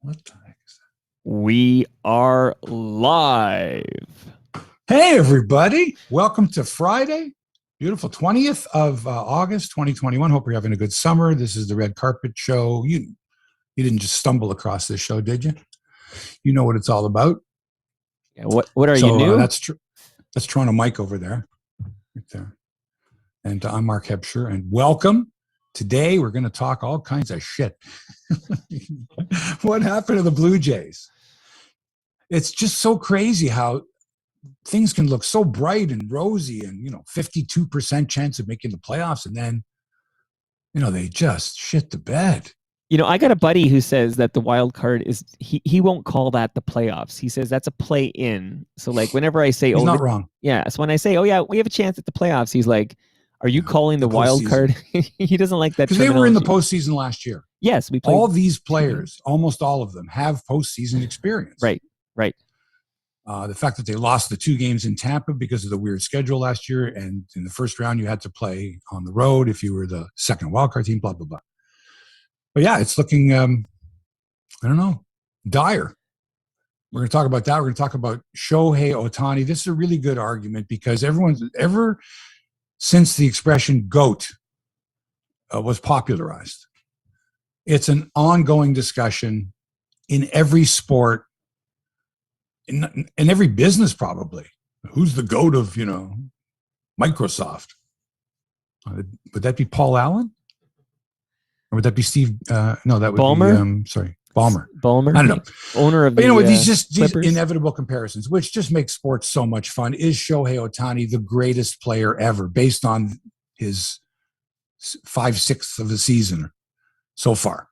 What the heck is that? We are live. Hey, everybody. Welcome to Friday, beautiful 20th of August, 2021. Hope you're having a good summer. This is the Red Carpet Show. You didn't just stumble across this show, did you? You know what it's all about. Yeah, what are you new? That's Toronto Mike over there. Right there. And I'm Mark Hebsy, and welcome. Today, we're going to talk all kinds of shit. What happened to the Blue Jays? It's just so crazy how things can look so bright and rosy and, 52% chance of making the playoffs. And then, they just shit the bed. I got a buddy who says that the wild card is, he won't call that the playoffs. He says that's a play in. So like whenever I say, he's not wrong. Yeah. So when I say, we have a chance at the playoffs, he's like, are you calling the wild card? He doesn't like that. Because they were in the postseason last year. Yes. We played. All these players, almost all of them, have postseason experience. Right. The fact that they lost the 2 games in Tampa because of the weird schedule last year, and in the first round you had to play on the road if you were the second wildcard team, blah, blah, blah. But yeah, it's looking, dire. We're going to talk about that. We're going to talk about Shohei Ohtani. This is a really good argument because ever since the expression GOAT was popularized, it's an ongoing discussion in every sport, in every business probably. Who's the GOAT of, Microsoft? Would that be Paul Allen? Or would that be Steve? No, that would Ballmer? Be, Ballmer. Ballmer? I don't know. Owner of the these inevitable comparisons, which just make sports so much fun. Is Shohei Ohtani the greatest player ever based on his 5/6 of the season so far?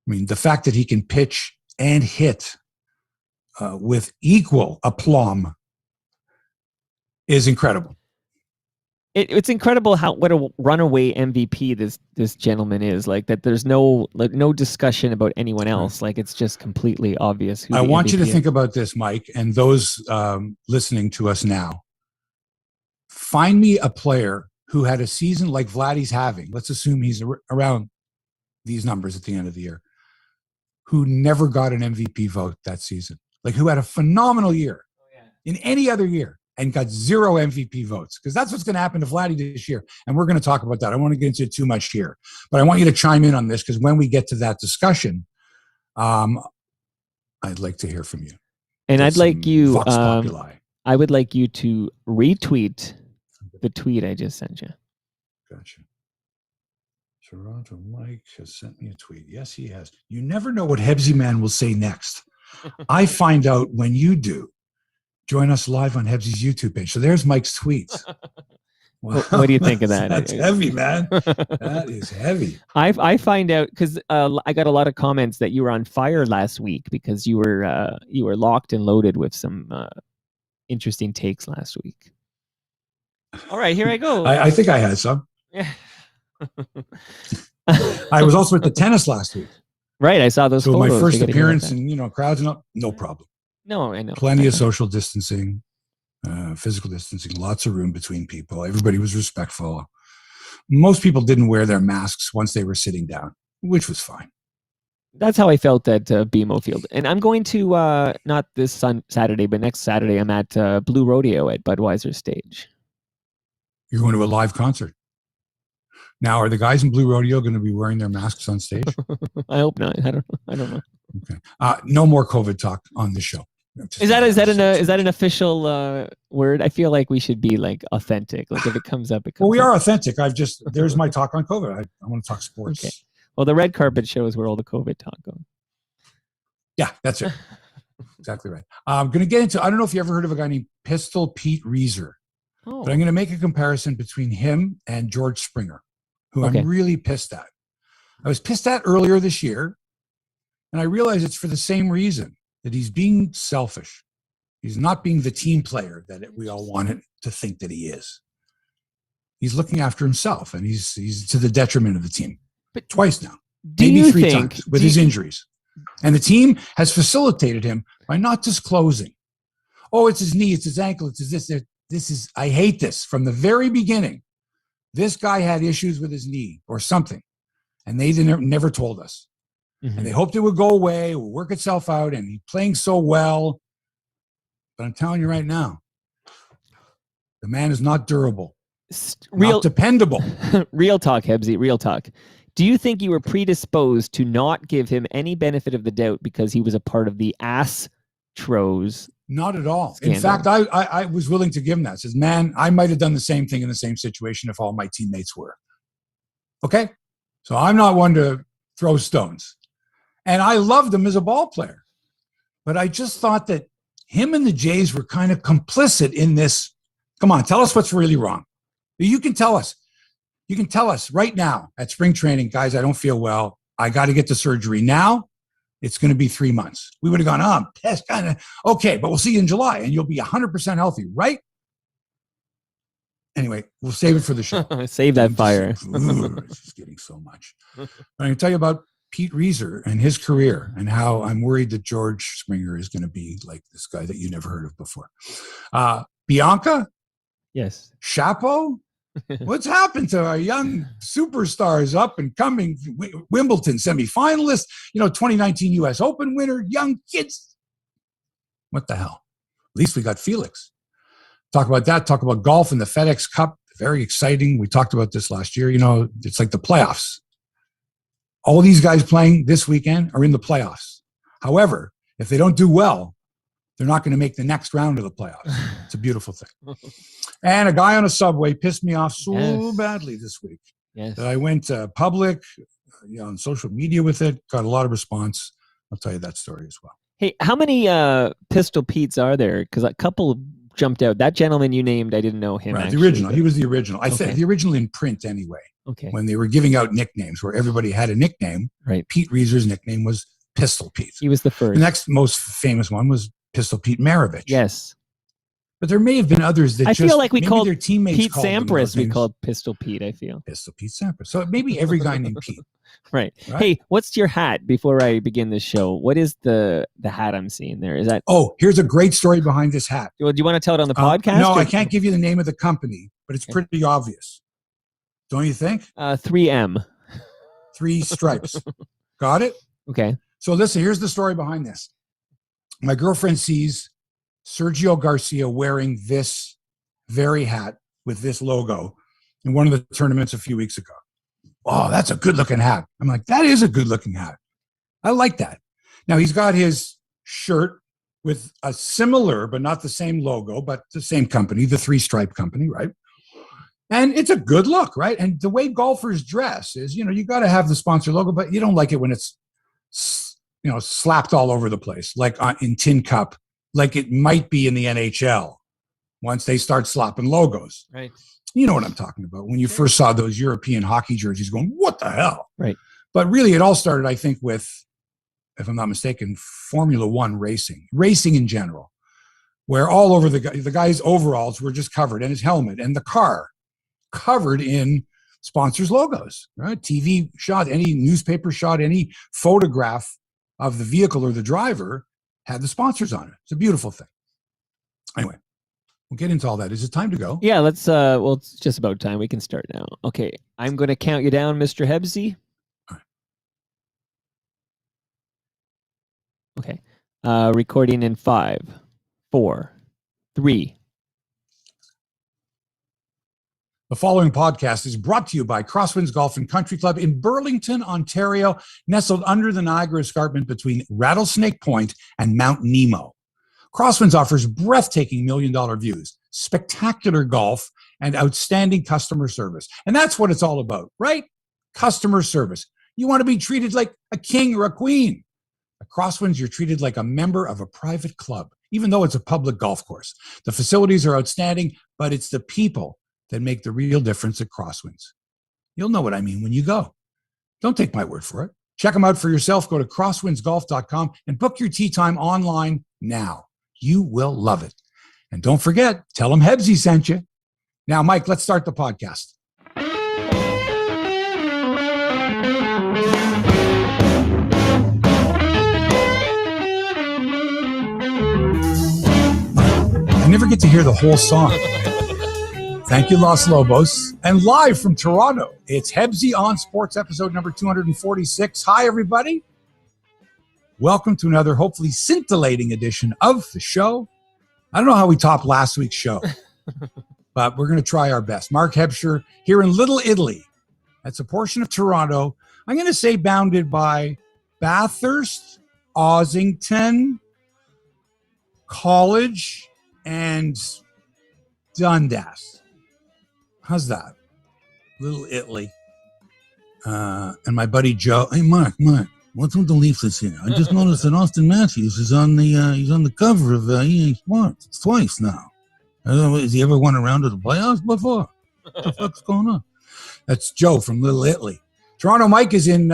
I mean, the fact that he can pitch and hit with equal aplomb is incredible. It's incredible what a runaway MVP this gentleman is. Like that, there's no discussion about anyone else. Like it's just completely obvious. I want you to think about this, Mike, and those listening to us now. Find me a player who had a season like Vladdy's having. Let's assume he's around these numbers at the end of the year, who never got an MVP vote that season. Like who had a phenomenal year in any other year and got 0 MVP votes, because that's what's going to happen to Vladdy this year. And we're going to talk about that. I don't want to get into it too much here, but I want you to chime in on this, because when we get to that discussion, I'd like to hear from you. And I'd like you, I would like you to retweet the tweet I just sent you. Gotcha. Toronto Mike has sent me a tweet. Yes, he has. You never know what Hebsy Man will say next. I find out when you do. Join us live on Hebsy's YouTube page. So there's Mike's tweets. Wow. What do you think of that? That's heavy, man. That is heavy. I find out because I got a lot of comments that you were on fire last week because you were locked and loaded with some interesting takes last week. All right, here I go. I think I had some. Yeah. I was also at the tennis last week. Right, I saw those photos. So my first appearance in crowds and no problem. No, I know. Plenty of social distancing, physical distancing, lots of room between people. Everybody was respectful. Most people didn't wear their masks once they were sitting down, which was fine. That's how I felt at BMO Field. And I'm going to, not this Saturday, but next Saturday, I'm at Blue Rodeo at Budweiser Stage. You're going to a live concert. Now, are the guys in Blue Rodeo going to be wearing their masks on stage? I hope not. I don't know. Okay. No more COVID talk on this show. Is that an official word? I feel like we should be like authentic. Like if it comes up, it comes. Well, we are authentic. There's my talk on COVID. I want to talk sports. Okay. Well, the red carpet show is where all the COVID talk goes. Yeah, that's it. Exactly right. I'm going to get into. I don't know if you ever heard of a guy named Pistol Pete Reiser, but I'm going to make a comparison between him and George Springer, who I'm really pissed at. I was pissed at earlier this year, and I realize it's for the same reason. That he's being selfish. He's not being the team player that we all wanted to think that he is. He's looking after himself, and he's to the detriment of the team. But twice now, maybe 3 times with his injuries. And the team has facilitated him by not disclosing. Oh, it's his knee, it's his ankle, it's his this. I hate this from the very beginning. This guy had issues with his knee or something, and they never told us. and they hoped it would go away, would work itself out, and he's playing so well. But I'm telling you right now, the man is not durable, not dependable. Real talk, Hebsy, real talk. Do you think you were predisposed to not give him any benefit of the doubt because he was a part of the Astros? Not at all. Scandal. In fact, I was willing to give him that. It says, man, I might have done the same thing in the same situation if all my teammates were. Okay? So I'm not one to throw stones. And I loved him as a ball player. But I just thought that him and the Jays were kind of complicit in this. Come on, tell us what's really wrong. You can tell us. You can tell us right now at spring training, guys, I don't feel well. I got to get the surgery now. It's going to be 3 months. We would have gone, I'm pissed. Okay, but we'll see you in July and you'll be 100% healthy, right? Anyway, we'll save it for the show. Save that fire. It's just getting so much. But I'm going to tell you about Pete Reiser and his career and how I'm worried that George Springer is going to be like this guy that you never heard of before. Bianca? Yes. Shapo? What's happened to our young superstars up and coming? Wimbledon semifinalists, 2019 U.S. Open winner, young kids. What the hell? At least we got Felix. Talk about that. Talk about golf and the FedEx Cup. Very exciting. We talked about this last year. It's like the playoffs. All these guys playing this weekend are in the playoffs. However, if they don't do well, they're not going to make the next round of the playoffs. It's a beautiful thing. And a guy on a subway pissed me off so badly this week that I went public on social media with it, got a lot of response. I'll tell you that story as well. Hey, how many Pistol Petes are there? Because a couple jumped out. That gentleman you named, I didn't know him. Right, actually, the original. He was the original. I said the original in print anyway. Okay. When they were giving out nicknames where everybody had a nickname, right? Pete Reiser's nickname was Pistol Pete. He was the first. The next most famous one was Pistol Pete Maravich. Yes. But there may have been others that I feel like we called their teammates Pete called Sampras. We called Pistol Pete. I feel Pistol Pete Sampras. So maybe every guy named Pete. Right. Hey, what's your hat? Before I begin this show, what is the hat I'm seeing there? Is that? Oh, here's a great story behind this hat. Well, do you want to tell it on the podcast? No, I can't give you the name of the company, but it's pretty obvious. Don't you think? 3M. 3 stripes. Got it? Okay. So listen, here's the story behind this. My girlfriend sees Sergio Garcia wearing this very hat with this logo in one of the tournaments a few weeks ago. Oh, that's a good looking hat. I'm like, that is a good looking hat. I like that. Now he's got his shirt with a similar, but not the same logo, but the same company, the 3 Stripe company, right? And it's a good look, right? And the way golfers dress is, you got to have the sponsor logo, but you don't like it when it's, slapped all over the place, like in Tin Cup, like it might be in the NHL once they start slapping logos. Right. You know what I'm talking about. When you first saw those European hockey jerseys going, what the hell? Right. But really it all started, I think, with, if I'm not mistaken, Formula One racing in general, where all over the guy's overalls were just covered and his helmet and the car covered in sponsors' logos, right? TV shot, any newspaper shot, any photograph of the vehicle or the driver had the sponsors on it. It's a beautiful thing. Anyway, we'll get into all that. Is it time to go? Yeah, let's, well, it's just about time. We can start now. Okay, I'm going to count you down, Mr. Hebsy. All right. Okay. Recording in 5, 4, 3. The following podcast is brought to you by Crosswinds Golf and Country Club in Burlington, Ontario, nestled under the Niagara Escarpment between Rattlesnake Point and Mount Nemo. Crosswinds offers breathtaking million-dollar views, spectacular golf, and outstanding customer service. And that's what it's all about, right? Customer service. You want to be treated like a king or a queen. At Crosswinds, you're treated like a member of a private club, even though it's a public golf course. The facilities are outstanding, but it's the people that make the real difference at Crosswinds. You'll know what I mean when you go. Don't take my word for it. Check them out for yourself. Go to crosswindsgolf.com and book your tee time online now. You will love it. And don't forget, tell them Hebsy sent you. Now, Mike, let's start the podcast. I never get to hear the whole song. Thank you, Los Lobos. And live from Toronto, it's Hebsy on Sports, episode number 246. Hi, everybody. Welcome to another hopefully scintillating edition of the show. I don't know how we topped last week's show, but we're going to try our best. Mark Hebsy here in Little Italy. That's a portion of Toronto. I'm going to say bounded by Bathurst, Ossington, College, and Dundas. How's that? Little Italy. And my buddy Joe. Hey, Mark, what's with the leaflets here? I just noticed that Austin Matthews is on the cover of EA Sports. It's twice now. I don't know, has he ever won a round of the playoffs before? What the fuck's going on? That's Joe from Little Italy. Toronto Mike is in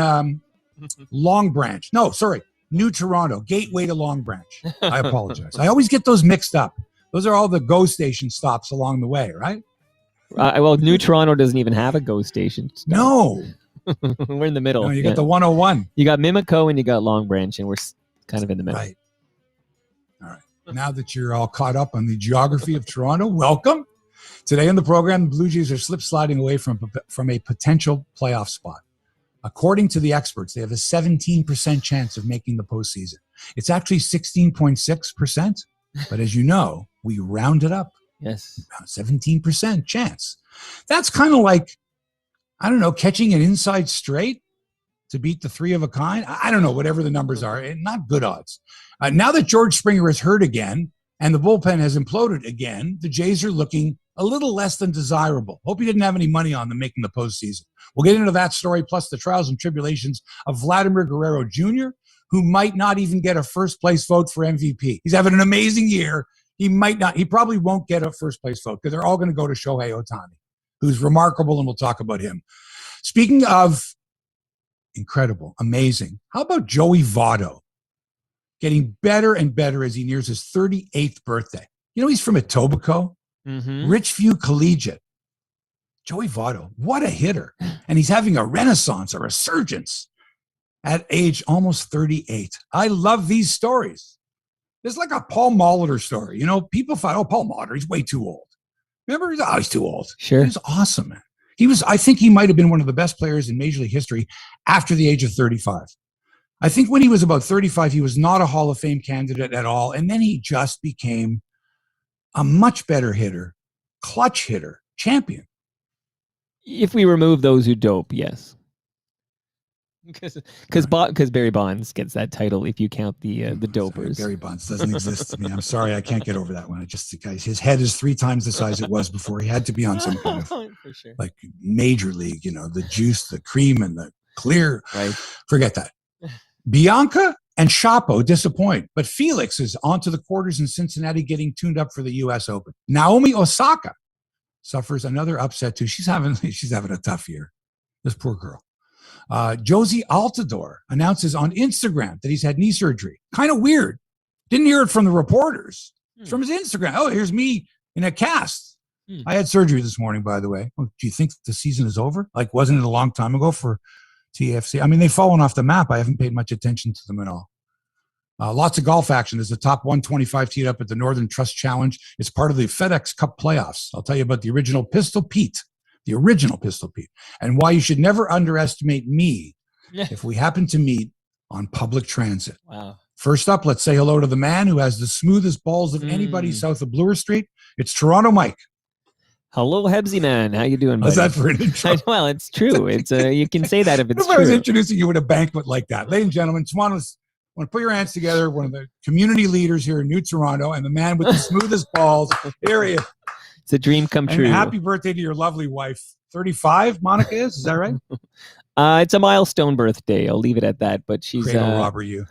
Long Branch. No, sorry, New Toronto, gateway to Long Branch. I apologize. I always get those mixed up. Those are all the GO station stops along the way, right? Well, New Toronto doesn't even have a GO station stop. No. We're in the middle. No, you got the 101. You got Mimico and you got Long Branch, and we're kind of in the middle. Right. All right. Now that you're all caught up on the geography of Toronto, welcome. Today on the program, the Blue Jays are slip-sliding away from a potential playoff spot. According to the experts, they have a 17% chance of making the postseason. It's actually 16.6%, but as you know, we round it up. Yes. 17% chance. That's kind of like, I don't know, catching an inside straight to beat the three of a kind. I don't know, whatever the numbers are. Not good odds. Now that George Springer is hurt again and the bullpen has imploded again, the Jays are looking a little less than desirable. Hope he didn't have any money on them making the postseason. We'll get into that story, plus the trials and tribulations of Vladimir Guerrero Jr., who might not even get a first-place vote for MVP. He's having an amazing year. He probably won't get a first-place vote because they're all going to go to Shohei Ohtani, who's remarkable, and we'll talk about him. Speaking of incredible, amazing, how about Joey Votto getting better and better as he nears his 38th birthday? You know, he's from Etobicoke, Richview Collegiate. Joey Votto, what a hitter. And he's having a renaissance, a resurgence at age almost 38. I love these stories. It's like a Paul Molitor story. You know, people thought, oh, Paul Molitor, he's way too old. Remember, he's too old. Sure. He's awesome, man. I think he might have been one of the best players in Major League history after the age of 35. I think when he was about 35, he was not a Hall of Fame candidate at all. And then he just became a much better hitter, clutch hitter, champion. If we remove those who dope, yes. Because Barry Bonds gets that title if you count the dopers. Barry Bonds doesn't exist to me. I'm sorry, I can't get over that one. His head is 3 times the size it was before. He had to be on some kind of for sure. like major league, you know, the juice, the cream, and the clear. Right. Forget that. Bianca and Shapo disappoint, but Felix is onto the quarters in Cincinnati, getting tuned up for the U.S. Open. Naomi Osaka suffers another upset too. She's having a tough year. This poor girl. Josie Altidore announces on Instagram that he's had knee surgery. Kind of weird. Didn't hear it from the reporters. It's from his Instagram. Oh, here's me in a cast. I had surgery this morning, by the way. Oh, do you think the season is over? Like, wasn't it a long time ago for TFC? I mean, they've fallen off the map. I haven't paid much attention to them at all. Lots of golf action. There's the top 125 teed up at the Northern Trust Challenge. It's part of the FedEx Cup playoffs. I'll tell you about the original Pistol Pete. And why you should never underestimate me if we happen to meet on public transit. Wow. First up, let's say hello to the man who has the smoothest balls of anybody south of Bloor Street. It's Toronto Mike. Hello, Hebsy man. How you doing, buddy? How's that for an intro? Well, it's true. It's you can say that if it's true. I was introducing you at a banquet like that. Ladies and gentlemen, I want to put your hands together. One of the community leaders here in New Toronto and the man with the smoothest balls. Here he is. It's a dream come true. And happy birthday to your lovely wife. 35, Monica is that right? It's a milestone birthday. I'll leave it at that. But she's Cradle robber you.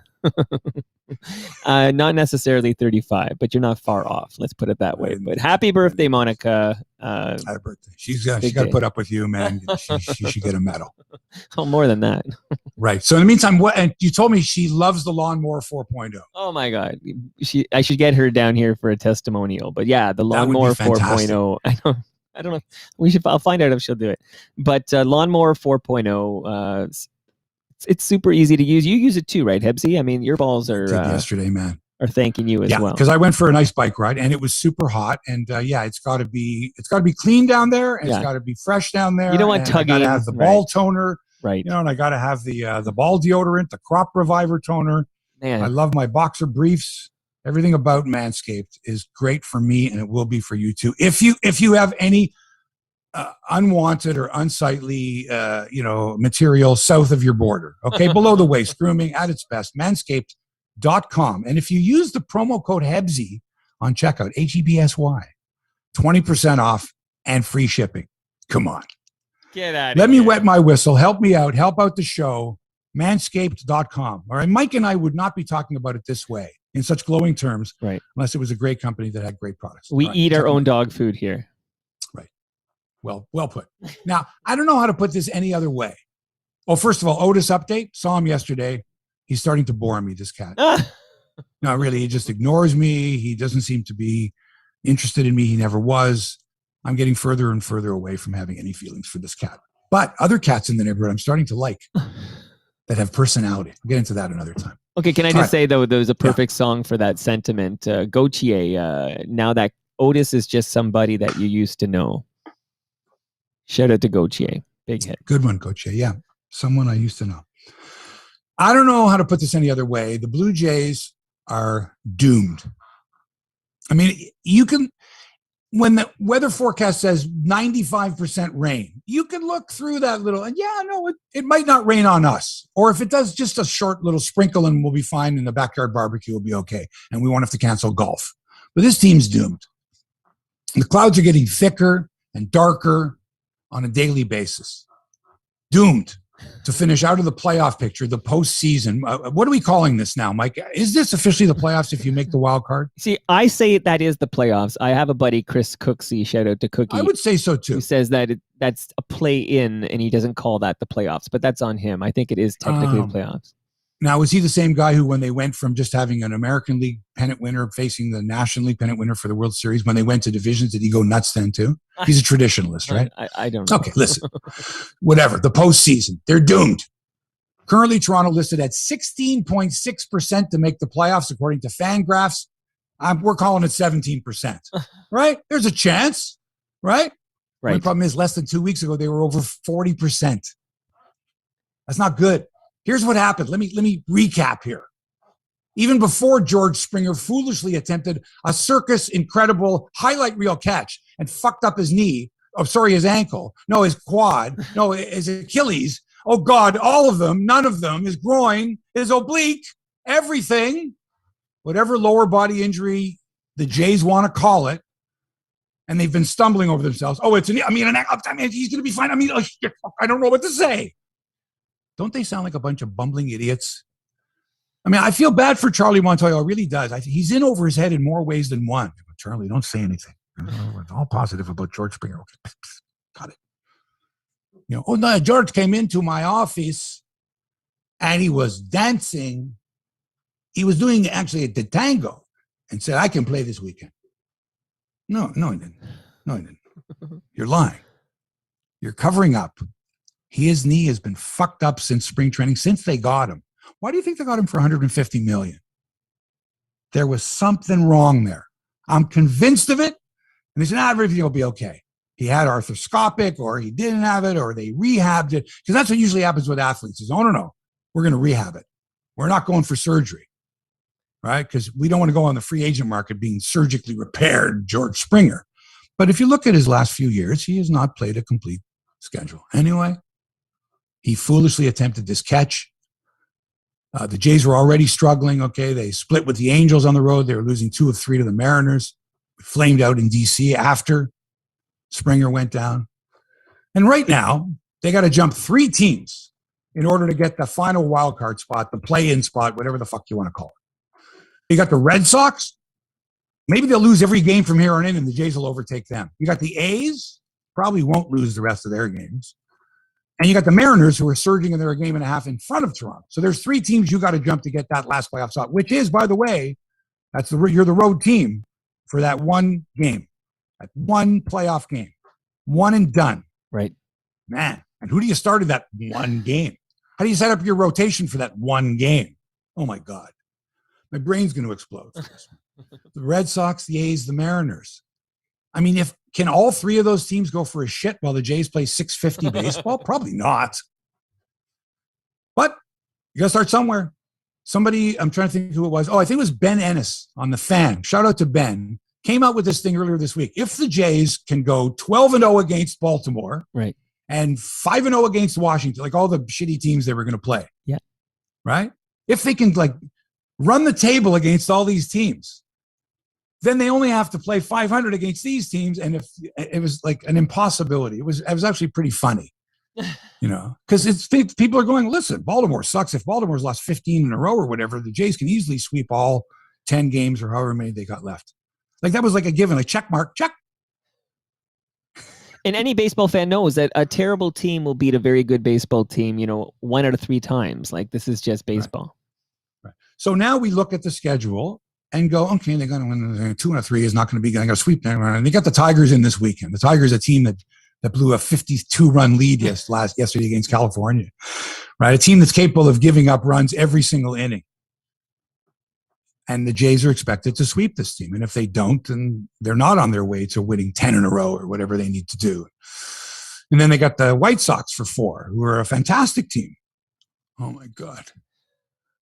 Not necessarily 35, but you're not far off. Let's put it that way. But happy birthday, Monica. Happy birthday. She's got to put up with you, man. She should get a medal. Oh, more than that. Right. So in the meantime, and you told me she loves the Lawnmower 4.0. Oh my God. I should get her down here for a testimonial. But yeah, the Lawnmower 4.0. I don't know. I'll find out if she'll do it. But Lawnmower 4.0, it's super easy to use. You use it too, right, Hebsy? I mean, your balls are yesterday, man. Are thanking you as well. Because I went for a nice bike ride and it was super hot. And it's got to be clean down there. And It's got to be fresh down there. You don't want tugging. I got to have the ball toner, right? You know, and I got to have the ball deodorant, the crop reviver toner. Man. I love my boxer briefs. Everything about Manscaped is great for me, and it will be for you too. If you have any unwanted or unsightly, material south of your border, okay, below the waist, grooming at its best, manscaped.com. And if you use the promo code Hebsy on checkout, HEBSY, 20% off and free shipping. Come on. Get out of Let here. me wet my whistle. Help me out. Help out the show. Manscaped.com. All right. Mike and I would not be talking about it this way in such glowing terms, right? Unless it was a great company that had great products. We eat our own dog food here. Right. Well put. Now, I don't know how to put this any other way. Well, first of all, Otis update. Saw him yesterday. He's starting to bore me, this cat. No, really, he just ignores me. He doesn't seem to be interested in me. He never was. I'm getting further and further away from having any feelings for this cat. But other cats in the neighborhood I'm starting to like that have personality. I'll get into that another time. Okay, can I just say, though, there was a perfect song for that sentiment. Gautier, now that Otis is just somebody that you used to know. Shout out to Gautier. Big hit. Good one, Gautier. Yeah, someone I used to know. I don't know how to put this any other way. The Blue Jays are doomed. I mean, you can... When the weather forecast says 95% rain, you can look through that little, and it might not rain on us. Or if it does, just a short little sprinkle and we'll be fine, and the backyard barbecue will be okay. And we won't have to cancel golf. But this team's doomed. The clouds are getting thicker and darker on a daily basis. Doomed to finish out of the playoff picture, the postseason. What are we calling this now, Mike? Is this officially the playoffs if you make the wild card? See, I say that is the playoffs. I have a buddy, Chris Cooksey, shout out to Cookie. I would say so too. Who says that that's a play-in, and he doesn't call that the playoffs, but that's on him. I think it is technically the playoffs. Now, was he the same guy who, when they went from just having an American League pennant winner facing the National League pennant winner for the World Series, when they went to divisions, did he go nuts then too? He's a traditionalist, right? I don't know. Okay, listen. Whatever. The postseason. They're doomed. Currently, Toronto listed at 16.6% to make the playoffs, according to Fangraphs. We're calling it 17%, right? There's a chance, right? Right. The problem is, less than 2 weeks ago, they were over 40%. That's not good. Here's what happened. Let me recap here. Even before George Springer foolishly attempted a circus incredible highlight reel catch and fucked up his knee. Oh, sorry, his ankle. No, his quad. No, his Achilles. Oh, God, all of them, none of them, his groin, his oblique, everything, whatever lower body injury the Jays want to call it, and they've been stumbling over themselves. Oh, he's going to be fine. I don't know what to say. Don't they sound like a bunch of bumbling idiots? I mean, I feel bad for Charlie Montoyo. It really does. He's in over his head in more ways than one. Charlie, don't say anything. It's all positive about George Springer. Okay. Got it. No, George came into my office and he was dancing. He was doing actually the tango and said, I can play this weekend. No, he didn't. No, he didn't. You're lying. You're covering up. His knee has been fucked up since spring training, since they got him. Why do you think they got him for $150 million? There was something wrong there. I'm convinced of it. And they said, everything will be okay. He had arthroscopic, or he didn't have it, or they rehabbed it. Because that's what usually happens with athletes is, oh, no, we're going to rehab it. We're not going for surgery, right? Because we don't want to go on the free agent market being surgically repaired George Springer. But if you look at his last few years, he has not played a complete schedule. Anyway, he foolishly attempted this catch. The Jays were already struggling, okay? They split with the Angels on the road. They were losing 2 of 3 to the Mariners. Flamed out in D.C. after Springer went down. And right now, they got to jump 3 teams in order to get the final wild card spot, the play-in spot, whatever the fuck you want to call it. You got the Red Sox. Maybe they'll lose every game from here on in, and the Jays will overtake them. You got the A's. Probably won't lose the rest of their games. And you got the Mariners, who are surging in their game and a half in front of Toronto. So there's 3 teams you got to jump to get that last playoff spot, which is, by the way, you're the road team for that one game, that one playoff game, one and done. Right. Man, and who do you start in that one game? How do you set up your rotation for that one game? Oh, my God. My brain's going to explode. The Red Sox, the A's, the Mariners. I mean, can all 3 of those teams go for a shit while the Jays play 650 baseball? Probably not. But you got to start somewhere. somebody, I'm trying to think who it was. Oh, I think it was Ben Ennis on The Fan. Shout out to Ben. Came out with this thing earlier this week. If the Jays can go 12-0 against Baltimore, right, and 5-0 against Washington, like all the shitty teams they were going to play, yeah, right? If they can like run the table against all these teams, then they only have to play 500 against these teams. And if it was like an impossibility, it was actually pretty funny, you know, because it's people are going, listen, Baltimore sucks. If Baltimore's lost 15 in a row or whatever, the Jays can easily sweep all 10 games or however many they got left. Like that was like a given, like check mark, check. And any baseball fan knows that a terrible team will beat a very good baseball team, you know, 1 out of 3 times. Like this is just baseball. Right. So now we look at the schedule and go, okay, they're going to win 2 out of 3 is not going to be, going to sweep them. And they got the Tigers in this weekend. The Tigers, a team that blew a 52-run lead yesterday against California, right? A team that's capable of giving up runs every single inning. And the Jays are expected to sweep this team. And if they don't, then they're not on their way to winning 10 in a row or whatever they need to do. And then they got the White Sox for 4, who are a fantastic team. Oh, my God.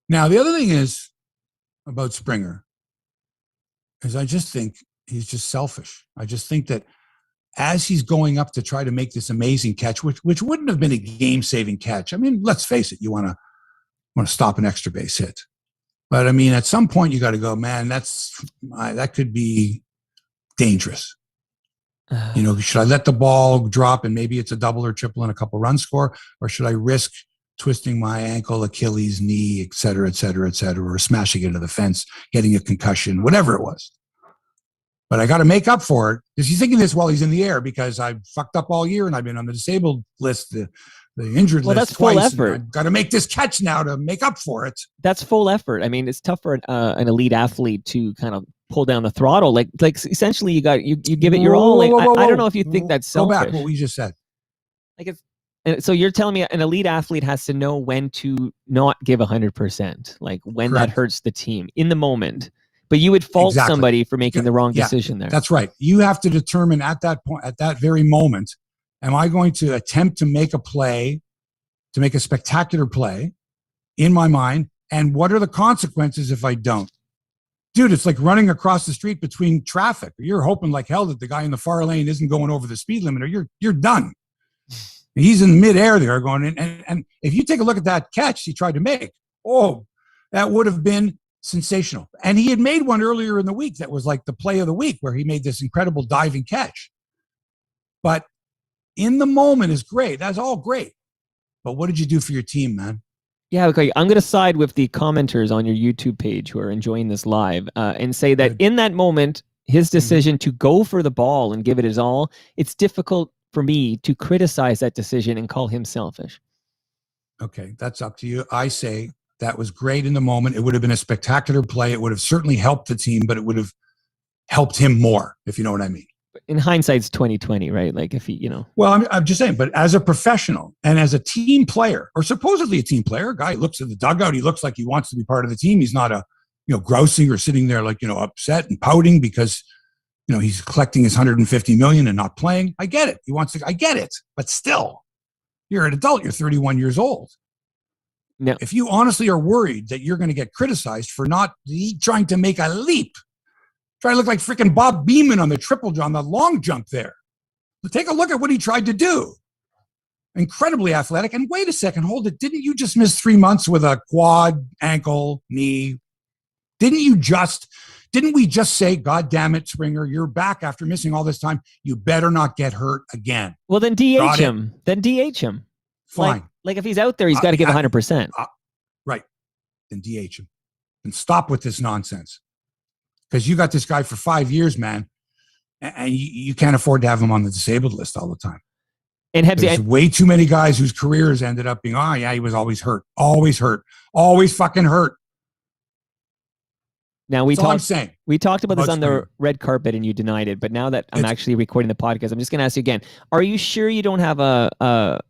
Now, the other thing is about Springer is I just think he's just selfish. I just think that as he's going up to try to make this amazing catch, which wouldn't have been a game-saving catch. I mean, let's face it, you want to stop an extra base hit. But I mean, at some point you got to go, man, that could be dangerous. You know, should I let the ball drop and maybe it's a double or triple and a couple runs score, or should I risk twisting my ankle, Achilles, knee, et cetera, or smashing into the fence, getting a concussion, whatever it was. But I got to make up for it because he's thinking this while he's in the air because I fucked up all year and I've been on the disabled list, the injured list that's twice. Full effort. I've got to make this catch now to make up for it. That's full effort. I mean, it's tough for an elite athlete to kind of pull down the throttle. Like essentially, you give it your all. Like, I don't know if you think that's selfish. Go back what we just said. Like so you're telling me an elite athlete has to know when to not give 100%, like when Correct. that hurts the team in the moment. But you would fault somebody for making the wrong decision there. That's right. You have to determine at that point, at that very moment, am I going to attempt to make a play, to make a spectacular play in my mind? And what are the consequences if I don't? Dude, it's like running across the street between traffic. You're hoping like hell that the guy in the far lane isn't going over the speed limit, or you're done. He's in midair there going in. And if you take a look at that catch he tried to make, that would have been sensational. And he had made one earlier in the week that was like the play of the week where he made this incredible diving catch. But in the moment is great. That's all great. But what did you do for your team, man? Yeah, okay. I'm going to side with the commenters on your YouTube page who are enjoying this live and say that in that moment, his decision to go for the ball and give it his all, it's difficult for me to criticize that decision and call him selfish. Okay, that's up to you. I say that was great in the moment. It would have been a spectacular play. It would have certainly helped the team, but it would have helped him more, if you know what I mean. In hindsight's 2020, right? Like if he, you know. Well, I'm just saying, but as a professional and as a team player, or supposedly a team player, guy looks at the dugout, he looks like he wants to be part of the team. He's not grousing or sitting there like, upset and pouting because, he's collecting his $150 million and not playing. I get it. I get it. But still, you're an adult. You're 31 years old. No. If you honestly are worried that you're going to get criticized for not trying to make a leap, try to look like freaking Bob Beeman on the long jump there. But take a look at what he tried to do. Incredibly athletic. And wait a second, hold it. Didn't you just miss 3 months with a quad, ankle, knee? Didn't we just say, God damn it, Springer, you're back after missing all this time. You better not get hurt again. Well, then DH him. Then DH him. Fine. Like if he's out there, he's got to give 100%. Right. Then DH him. And stop with this nonsense. Because you got this guy for 5 years, man, and you can't afford to have him on the disabled list all the time. And Hebsy, there's way too many guys whose careers ended up being, he was always hurt, always fucking hurt. Now we talked about this on Springer. the red carpet, and you denied it. But now that I'm actually recording the podcast, I'm just going to ask you again: are you sure you don't have a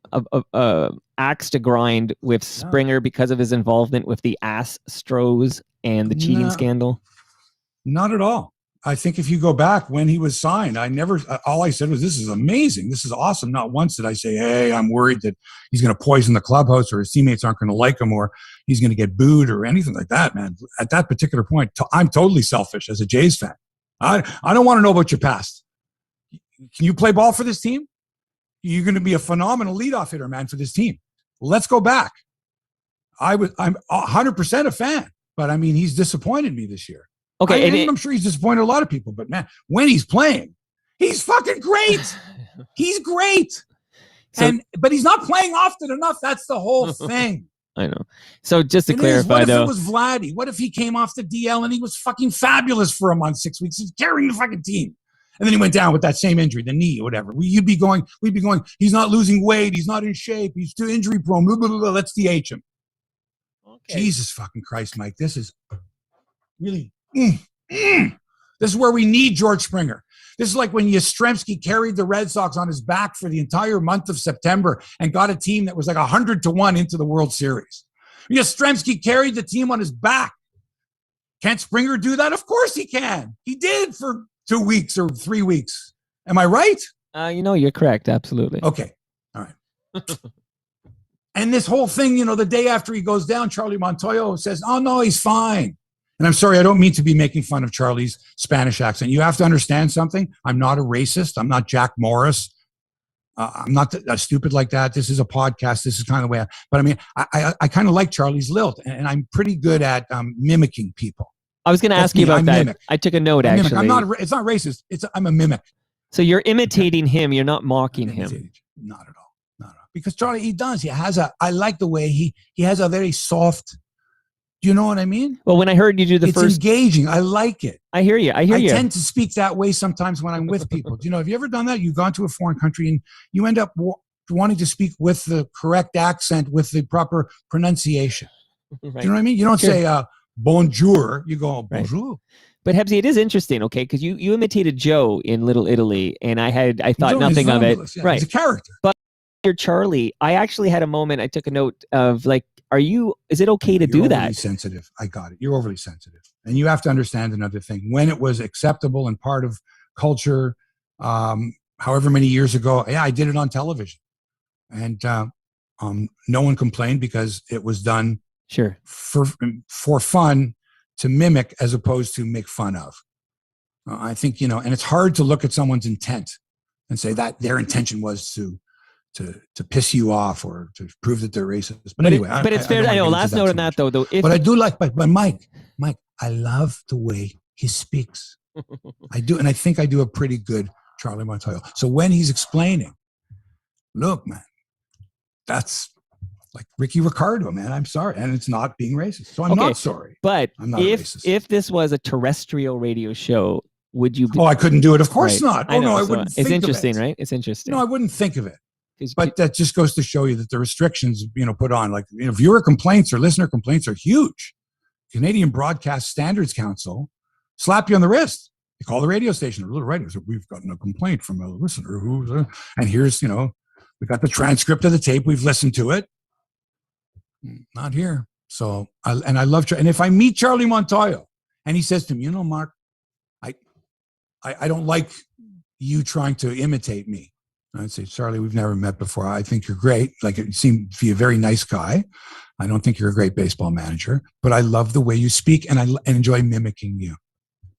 axe to grind with Springer because of his involvement with the Astros and the cheating scandal? Not at all. I think if you go back when he was signed, all I said was, this is amazing. This is awesome. Not once did I say, hey, I'm worried that he's going to poison the clubhouse or his teammates aren't going to like him or he's going to get booed or anything like that, man. At that particular point, I'm totally selfish as a Jays fan. I don't want to know about your past. Can you play ball for this team? You're going to be a phenomenal leadoff hitter, man, for this team. Let's go back. I'm 100% a fan, but I mean, he's disappointed me this year. Okay, I'm sure he's disappointed a lot of people, but man, when he's playing, he's fucking great. He's great. But he's not playing often enough. That's the whole thing. I know. So just to clarify, though, what if it was Vladdy? What if he came off the DL and he was fucking fabulous for a month, 6 weeks? He's carrying the fucking team. And then he went down with that same injury, the knee or whatever. We'd be going, he's not losing weight. He's not in shape. He's too injury prone. Blah, blah, blah, blah. Let's DH him. Okay. Jesus fucking Christ, Mike. This is really... This is where we need George Springer. This is like when Yastrzemski carried the Red Sox on his back for the entire month of September and got a team that was like 100-1 into the World Series. Yastrzemski carried the team on his back. Can't Springer do that? Of course he can. He did for 2 weeks or 3 weeks. Am I right? You're correct. Absolutely. Okay. All right. And this whole thing, the day after he goes down, Charlie Montoyo says, oh, no, he's fine. And I'm sorry, I don't mean to be making fun of Charlie's Spanish accent. You have to understand something. I'm not a racist. I'm not Jack Morris. I'm not stupid like that. This is a podcast. This is kind of the way but I mean, I kind of like Charlie's lilt, and I'm pretty good at mimicking people. I was going to ask you about that. Mimic. I took a note, actually. It's not racist. I'm a mimic. So you're imitating him. You're not mocking him. Not at all. Not at all. Because Charlie, I like the way he has a very soft... Do you know what I mean? Well, when I heard you do it's engaging. I like it. I hear you. I tend to speak that way sometimes when I'm with people. Do you know, have you ever done that? You've gone to a foreign country and you end up wanting to speak with the correct accent, with the proper pronunciation. Right. Do you know what I mean? You don't say bonjour. You go bonjour. Right. But Hebsy, it is interesting, okay? Because you imitated Joe in Little Italy, and I thought nothing of it. Yeah, right. He's a character. But you're Charlie. I actually had a moment. I took a note of like, is it okay to do that? You're overly sensitive. I got it. You're overly sensitive. And you have to understand another thing. When it was acceptable and part of culture, however many years ago, I did it on television. And no one complained because it was done for fun, to mimic as opposed to make fun of. I think, and it's hard to look at someone's intent and say that their intention was to piss you off or to prove that they're racist. But anyway, but it's fair. I know. Last note on that though. But I do like. But Mike, I love the way he speaks. I do, and I think I do a pretty good Charlie Montoyo. So when he's explaining, look, man, that's like Ricky Ricardo, man. I'm sorry, and it's not being racist. So I'm not sorry. But I'm not racist. If this was a terrestrial radio show, would you? I couldn't do it. Of course not. Oh no, I wouldn't. It's interesting, right? It's interesting. No, I wouldn't think of it. But that just goes to show you that the restrictions, put on, like, viewer complaints or listener complaints are huge. Canadian Broadcast Standards Council slap you on the wrist. You call the radio station, the little writers, we've gotten a complaint from a listener who's, and here's, we got the transcript of the tape. We've listened to it. Not here. So, I love, and if I meet Charlie Montoyo and he says to me, Mark, I don't like you trying to imitate me. I'd say, Charlie, we've never met before. I think you're great. Like, you seem to be a very nice guy. I don't think you're a great baseball manager, but I love the way you speak and I enjoy mimicking you,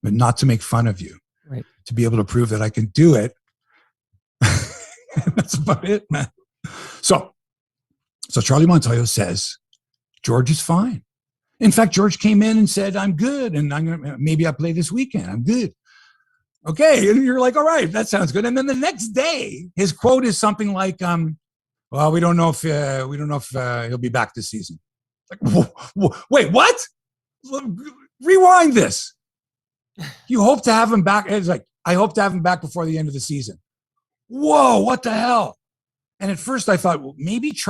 but not to make fun of you. Right. To be able to prove that I can do it. That's about it, man. So Charlie Montoyo says, George is fine. In fact, George came in and said, I'm good. And maybe I'll play this weekend. I'm good. Okay, and you're like, all right, that sounds good. And then the next day, his quote is something like, "Well, we don't know if he'll be back this season." Like, wait, what? Rewind this. You hope to have him back. It's like, I hope to have him back before the end of the season. Whoa, what the hell? And at first, I thought, well, maybe his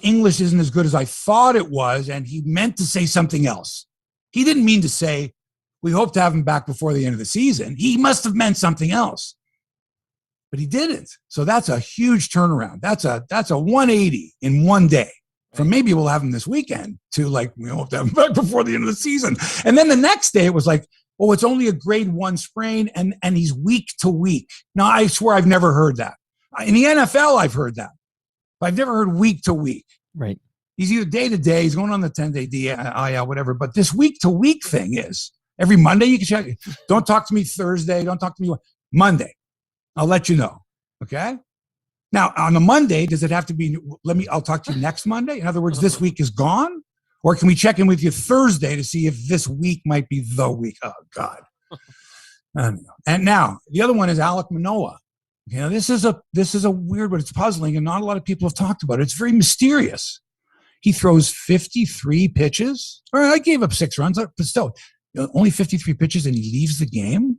English isn't as good as I thought it was, and he meant to say something else. He didn't mean to say, we hope to have him back before the end of the season. He must have meant something else, but he didn't. So that's a huge turnaround. That's a 180 in one day. From maybe we'll have him this weekend to like, we hope to have him back before the end of the season. And then the next day it was like, oh, it's only a grade 1 sprain and he's week to week. Now, I swear I've never heard that. In the NFL, I've heard that. But I've never heard week to week. Right. He's either day to day, he's going on the 10-day DIL, whatever. But this week to week thing is every Monday you can check. Don't talk to me Thursday. Don't talk to me Monday. I'll let you know. Okay. Now, on a Monday, does it have to be, I'll talk to you next Monday? In other words, this week is gone? Or can we check in with you Thursday to see if this week might be the week? Oh, God. And now, the other one is Alek Manoah. You know, this is a weird one. It's puzzling, and not a lot of people have talked about it. It's very mysterious. He throws 53 pitches. All right, I gave up 6 runs, but still, only 53 pitches, and he leaves the game.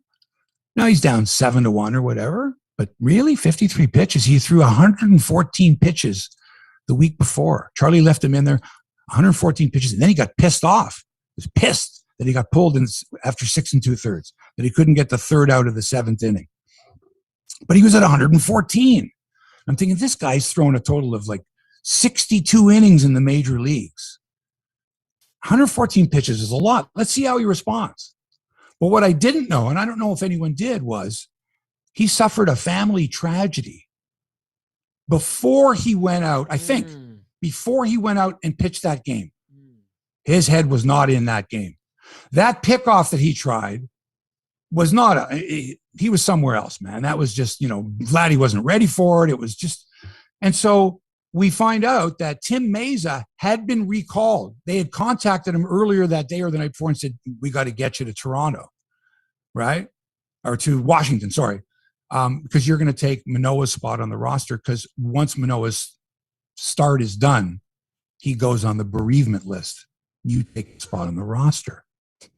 Now he's down 7-1 or whatever. But really, 53 pitches. He threw 114 pitches the week before. Charlie left him in there, 114 pitches, and then he got pissed off. He was pissed that he got pulled in after 6 2/3, that he couldn't get the third out of the 7th inning. But he was at 114. I'm thinking, this guy's thrown a total of like 62 innings in the major leagues. 114 pitches is a lot. Let's see how he responds. But what I didn't know, and I don't know if anyone did, was he suffered a family tragedy before he went out. I think before he went out and pitched that game, his head was not in that game. That pickoff that he tried was not he was somewhere else, man. That was just, Vladdy wasn't ready for it. It was just, and so we find out that Tim Meza had been recalled. They had contacted him earlier that day or the night before and said, we got to get you to Toronto, right? Or to Washington, sorry. Because you're going to take Manoah's spot on the roster, because once Manoah's start is done, he goes on the bereavement list. You take a spot on the roster.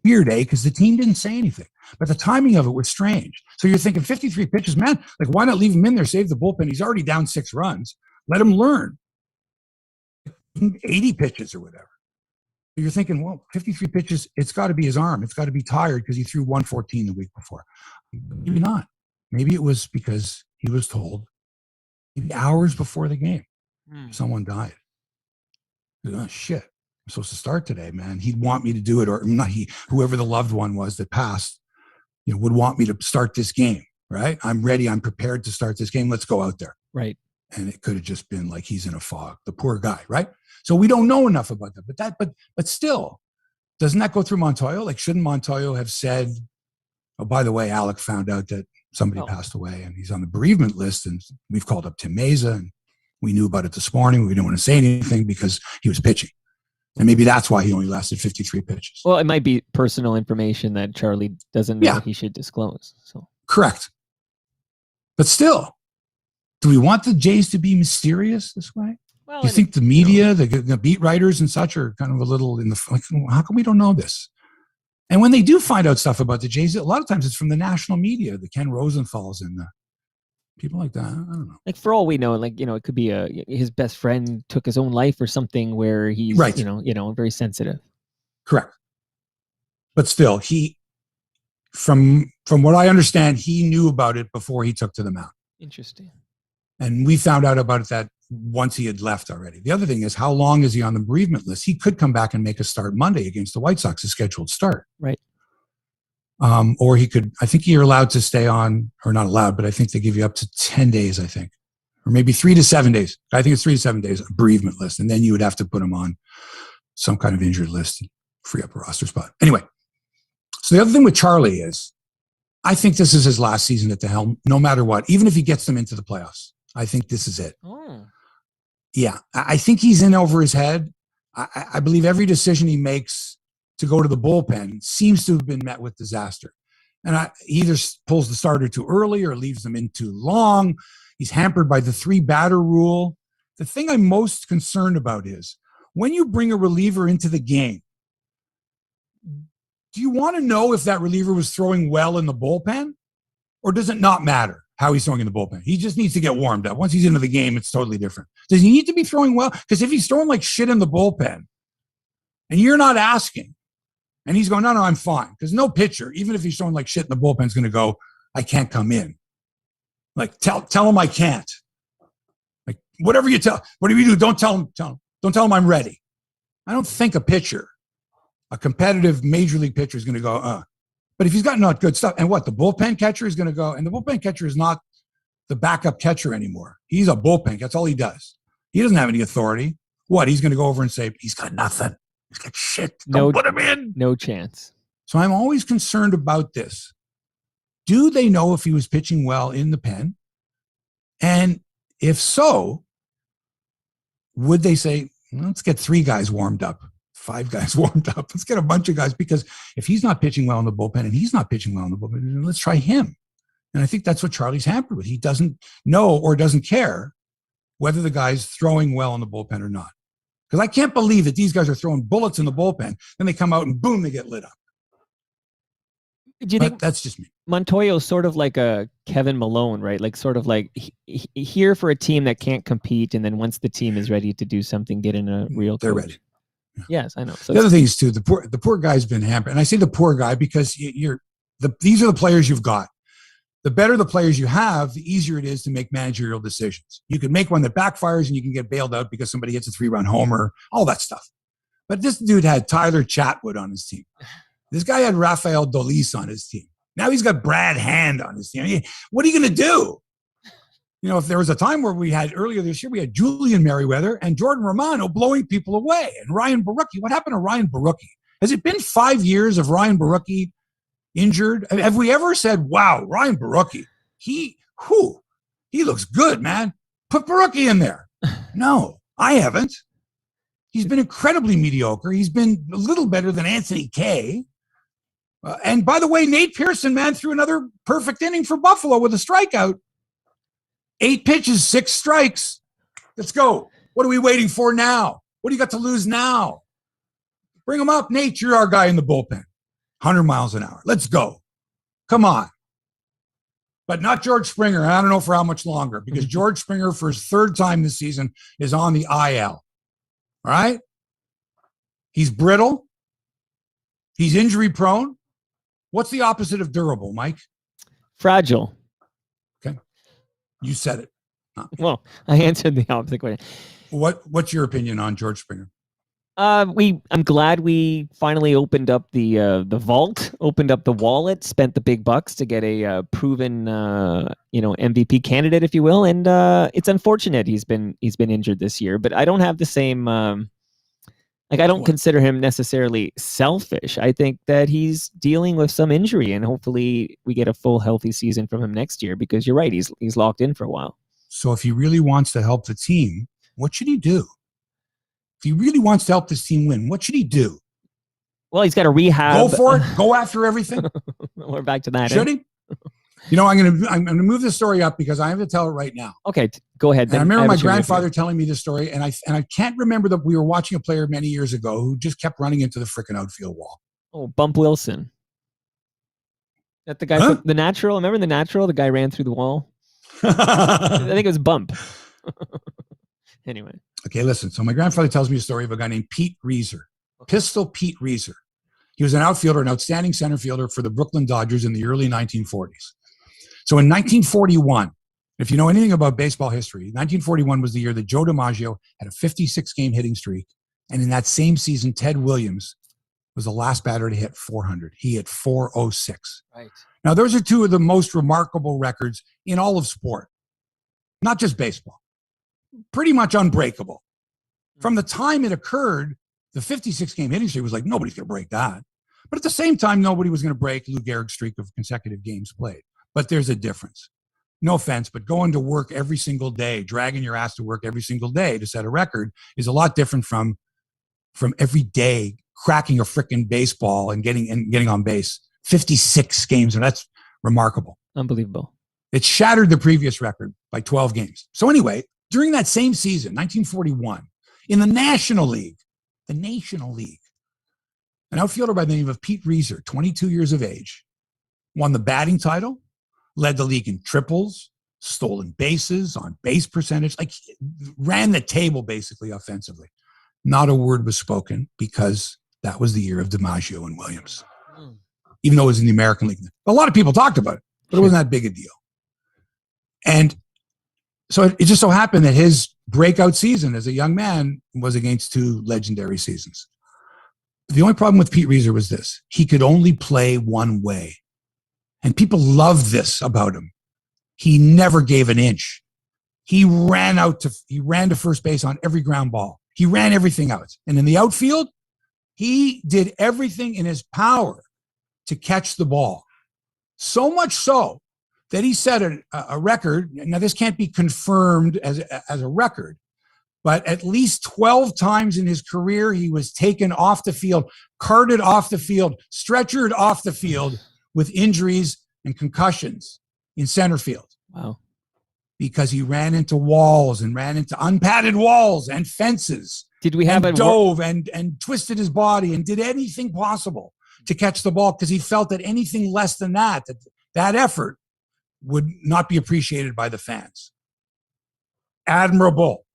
Weird, because the team didn't say anything. But the timing of it was strange. So you're thinking 53 pitches, man, like, why not leave him in there, save the bullpen? He's already down 6 runs. Let him learn. 80 pitches or whatever. You're thinking, well, 53 pitches, it's got to be his arm. It's got to be tired because he threw 114 the week before. Maybe not. Maybe it was because he was told maybe hours before the game, someone died. Oh, shit. I'm supposed to start today, man. He'd want me to do it, or not he, whoever the loved one was that passed, would want me to start this game, right? I'm ready. I'm prepared to start this game. Let's go out there. Right. And it could have just been like he's in a fog, the poor guy, right? So we don't know enough about that. But still, doesn't that go through Montoyo? Like, shouldn't Montoyo have said, oh, by the way, Alek found out that somebody passed away and he's on the bereavement list, and we've called up Tim Meza and we knew about it this morning. We didn't want to say anything because he was pitching. And maybe that's why he only lasted 53 pitches. Well, it might be personal information that Charlie doesn't know he should disclose. So correct. But still, do we want the Jays to be mysterious this way? Well, do you think the media, the beat writers and such, are kind of a little in the, like, how come we don't know this? And when they do find out stuff about the Jays, a lot of times it's from the national media, the Ken Rosenthals and the people like that. I don't know. Like, for all we know, like, it could be his best friend took his own life or something where he's, right. Very sensitive. Correct. But still, he, from what I understand, he knew about it before he took to the mound. Interesting. And we found out about it that once he had left already. The other thing is, how long is he on the bereavement list? He could come back and make a start Monday against the White Sox, a scheduled start. Right. Or he could, I think you're allowed to stay on, or not allowed, but I think they give you up to 10 days, I think. Or maybe 3 to 7 days. I think it's 3 to 7 days, a bereavement list. And then you would have to put him on some kind of injured list and free up a roster spot. Anyway, so the other thing with Charlie is, I think this is his last season at the helm, no matter what, even if he gets them into the playoffs. I think this is it. Oh. Yeah, I think he's in over his head. I believe every decision he makes to go to the bullpen seems to have been met with disaster. And he either pulls the starter too early or leaves them in too long. He's hampered by the 3-batter rule. The thing I'm most concerned about is, when you bring a reliever into the game, do you want to know if that reliever was throwing well in the bullpen? Or does it not matter how he's throwing in the bullpen? He just needs to get warmed up. Once he's into the game, it's totally different. Does he need to be throwing well? Because if he's throwing like shit in the bullpen and you're not asking, and he's going, no, I'm fine. Because no pitcher, even if he's throwing like shit in the bullpen, is going to go, I can't come in. Like, tell him I can't. Like, whatever you do, don't tell him I'm ready. I don't think a pitcher, a competitive major league pitcher, is going to go, But if he's got not good stuff, and what the bullpen catcher is going to go, and the bullpen catcher is not the backup catcher anymore. He's a bullpen. That's all he does. He doesn't have any authority. What? He's going to go over and say, he's got nothing. He's got shit. Don't put him in. No chance. So I'm always concerned about this. Do they know if he was pitching well in the pen? And if so, would they say, let's get 3 guys warmed up, 5 guys warmed up. Let's get a bunch of guys, because if he's not pitching well in the bullpen and he's not pitching well in the bullpen, let's try him. And I think that's what Charlie's hampered with. He doesn't know or doesn't care whether the guy's throwing well in the bullpen or not. Because I can't believe that these guys are throwing bullets in the bullpen, then they come out and boom, they get lit up. Do you think that's just me? Montoyo's sort of like a Kevin Malone, right? Like sort of like here for a team that can't compete, and then once the team is ready to do something, get in a real coach. They're ready. Yeah. Yes, I know. So the other thing is too, the poor guy's been hampered. And I say the poor guy because these are the players you've got. The better the players you have, the easier it is to make managerial decisions. You can make one that backfires and you can get bailed out because somebody hits a 3-run homer, all that stuff. But this dude had Tyler Chatwood on his team. This guy had Rafael Dolis on his team. Now he's got Brad Hand on his team. I mean, what are you going to do? You know, if there was a time where earlier this year, we had Julian Merriweather and Jordan Romano blowing people away, and Ryan Barucki. What happened to Ryan Barucki? Has it been 5 years of Ryan Barucki injured? Have we ever said, wow, Ryan Barucki, he looks good, man. Put Barucki in there. No, I haven't. He's been incredibly mediocre. He's been a little better than Anthony Kay. And by the way, Nate Pearson, man, threw another perfect inning for Buffalo with a strikeout. 8 pitches, 6 strikes. Let's go. What are we waiting for now? What do you got to lose now? Bring him up. Nate, you're our guy in the bullpen. 100 miles an hour. Let's go. Come on. But not George Springer. I don't know for how much longer, because George Springer, for his 3rd time this season, is on the IL. All right? He's brittle. He's injury prone. What's the opposite of durable, Mike? Fragile. Okay. You said it. Well, I answered the opposite question. What's your opinion on George Springer? I'm glad we finally opened up the vault, opened up the wallet, spent the big bucks to get a proven MVP candidate, if you will. And it's unfortunate he's been injured this year, but I don't have the same I don't consider him necessarily selfish. I think that he's dealing with some injury, and hopefully we get a full healthy season from him next year, because you're right, he's locked in for a while. So if he really wants to help the team, what should he do? If he really wants to help this team win, what should he do? Well, he's got to rehab. Go for it. Go after everything. We're back to that. Should he? You know, I'm gonna move the story up because I have to tell it right now. Okay, go ahead. And I remember my grandfather telling me this story, and I can't remember that we were watching a player many years ago who just kept running into the frickin' outfield wall. Oh, Bump Wilson. That the guy from The Natural. Remember The Natural? The guy ran through the wall. I think it was Bump. Anyway. Okay, listen. So my grandfather tells me a story of a guy named Pete Reiser, Pistol Pete Reiser. He was an outfielder, an outstanding center fielder for the Brooklyn Dodgers in the early 1940s. So in 1941, if you know anything about baseball history, 1941 was the year that Joe DiMaggio had a 56-game hitting streak. And in that same season, Ted Williams was the last batter to hit 400. He hit 406. Right. Now, those are 2 of the most remarkable records in all of sport, not just baseball. Pretty much unbreakable. From the time it occurred, the 56-game hitting streak was like, nobody's going to break that. But at the same time, nobody was going to break Lou Gehrig's streak of consecutive games played. But there's a difference. No offense, but going to work every single day, dragging your ass to work every single day to set a record is a lot different from every day cracking a frickin' baseball and getting on base. 56 games, and that's remarkable. Unbelievable. It shattered the previous record by 12 games. So anyway, during that same season, 1941, in the National League, an outfielder by the name of Pete Reiser, 22 years of age, won the batting title, led the league in triples, stolen bases, on base percentage, like ran the table basically offensively. Not a word was spoken because that was the year of DiMaggio and Williams, even though it was in the American League. A lot of people talked about it, but it wasn't that big a deal. And so it just so happened that his breakout season as a young man was against 2 legendary seasons. The only problem with Pete Reiser was this. He could only play one way. And people loved this about him. He never gave an inch. He ran to first base on every ground ball. He ran everything out. And in the outfield, he did everything in his power to catch the ball. So much so that he set a record. Now, this can't be confirmed as a record, but at least 12 times in his career, he was taken off the field, carted off the field, stretchered off the field with injuries and concussions in center field. Wow. Because he ran into walls and ran into unpadded walls and fences. Did we have dove and twisted his body and did anything possible to catch the ball because he felt that anything less than that effort would not be appreciated by the fans. Admirable.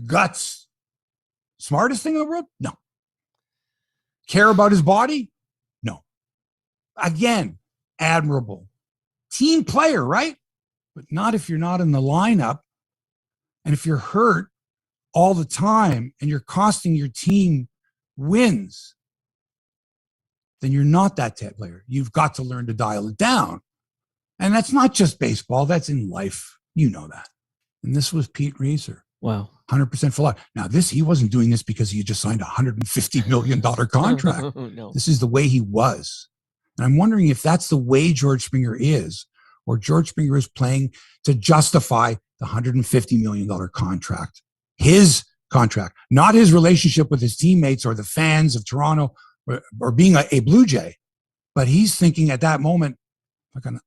Guts. Smartest thing in the world? No. Care about his body? No. Again, admirable. Team player, right? But not if you're not in the lineup and if you're hurt all the time and you're costing your team wins, then you're not that type of player. You've got to learn to dial it down. And that's not just baseball. That's in life. You know that. And this was Pete Reiser. Wow. 100% full out. Now, he wasn't doing this because he just signed a $150 million contract. No. This is the way he was. And I'm wondering if that's the way George Springer is, or George Springer is playing to justify the $150 million contract. His contract, not his relationship with his teammates or the fans of Toronto or being a Blue Jay. But he's thinking at that moment, I'm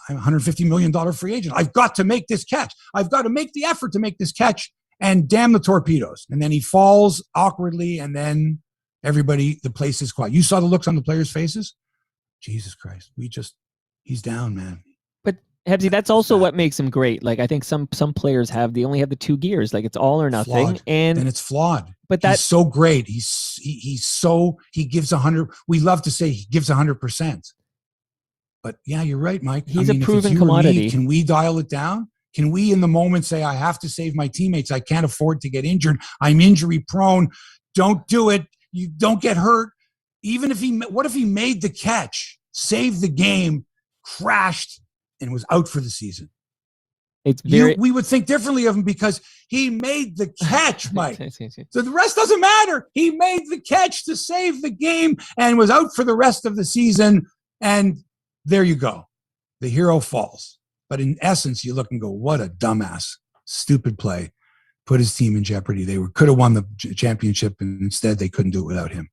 a $150 million free agent. I've got to make this catch. I've got to make the effort to make this catch. And damn the torpedoes. And then he falls awkwardly, and then the place is quiet. You saw the looks on the players' faces? Jesus Christ. He's down, man. But Hebsy, that's also what makes him great. Like, I think some players only have the two gears. Like, it's all or nothing. Flawed. And it's flawed. But he's so great. He gives 100. We love to say he gives 100%. But yeah, you're right, Mike. He's a proven commodity. Can we dial it down? Can we in the moment say, I have to save my teammates. I can't afford to get injured. I'm injury prone. Don't do it. You don't get hurt. Even if what if he made the catch, saved the game, crashed, and was out for the season? We would think differently of him because he made the catch, Mike. So the rest doesn't matter. He made the catch to save the game and was out for the rest of the season. And there you go. The hero falls. But in essence, you look and go, what a dumbass, stupid play. Put his team in jeopardy. They could have won the championship, and instead they couldn't do it without him.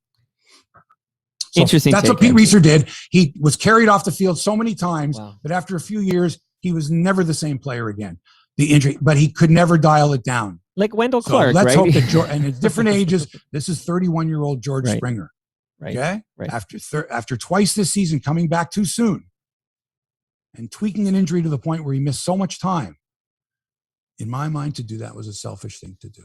So interesting. That's what Pete Reiser did. He was carried off the field so many times that after a few years, he was never the same player again. The injury, but he could never dial it down. Like Wendell Clark, let's right? hope that and at different ages, this is 31-year-old George Springer. Right. Okay? Right. After twice this season coming back too soon, and tweaking an injury to the point where he missed so much time, in my mind, to do that was a selfish thing to do.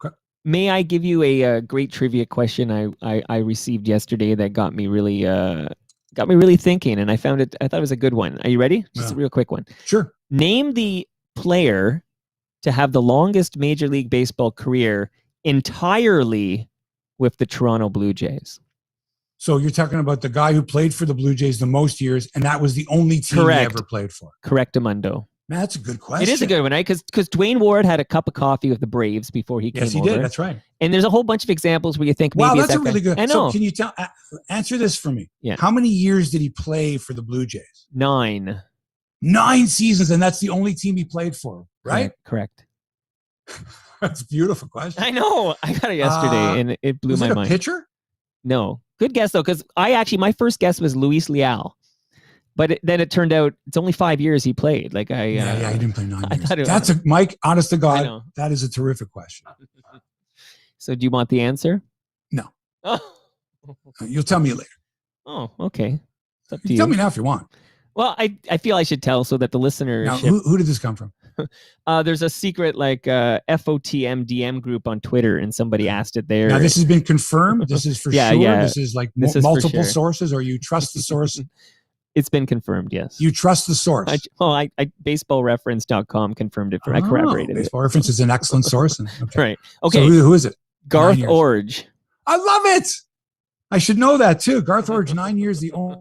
Okay. May I give you a great trivia question I received yesterday that got me really thinking, and I thought it was a good one. Are you ready? Just a real quick one. Sure. Name the player to have the longest Major League Baseball career entirely with the Toronto Blue Jays. So you're talking about the guy who played for the Blue Jays the most years, and that was the only team he ever played for. Correctamundo. Man, that's a good question. It is a good one, right? Because Dwayne Ward had a cup of coffee with the Braves before he came over. Yes, he did. That's right. And there's a whole bunch of examples where you think maybe that's a really good. I know. So can you answer this for me? Yeah. How many years did he play for the Blue Jays? 9. 9 seasons, and that's the only team he played for, right? Correct. That's a beautiful question. I know. I got it yesterday, and it blew my mind. Was it a pitcher? No. Good guess, though, because my first guess was Luis Leal. But then it turned out it's only 5 years he played. Like he didn't play 9 years. That's Mike, honest to God, that is a terrific question. So do you want the answer? No. Oh. You'll tell me later. Oh, okay. It's up to you. Tell me now if you want. Well, I feel I should tell so that the listener. Now, who did this come from? There's a secret FOTMDM group on Twitter, and somebody asked it there. Now this has been confirmed. This is for sure. Yeah. This is like multiple sources, or you trust the source. It's been confirmed. Yes. You trust the source. baseballreference.com confirmed it. I corroborated it. Baseball Reference is an excellent source. Right. Okay. So who is it? Garth Orge. I love it. I should know that too. Garth Orge, 9 years, the only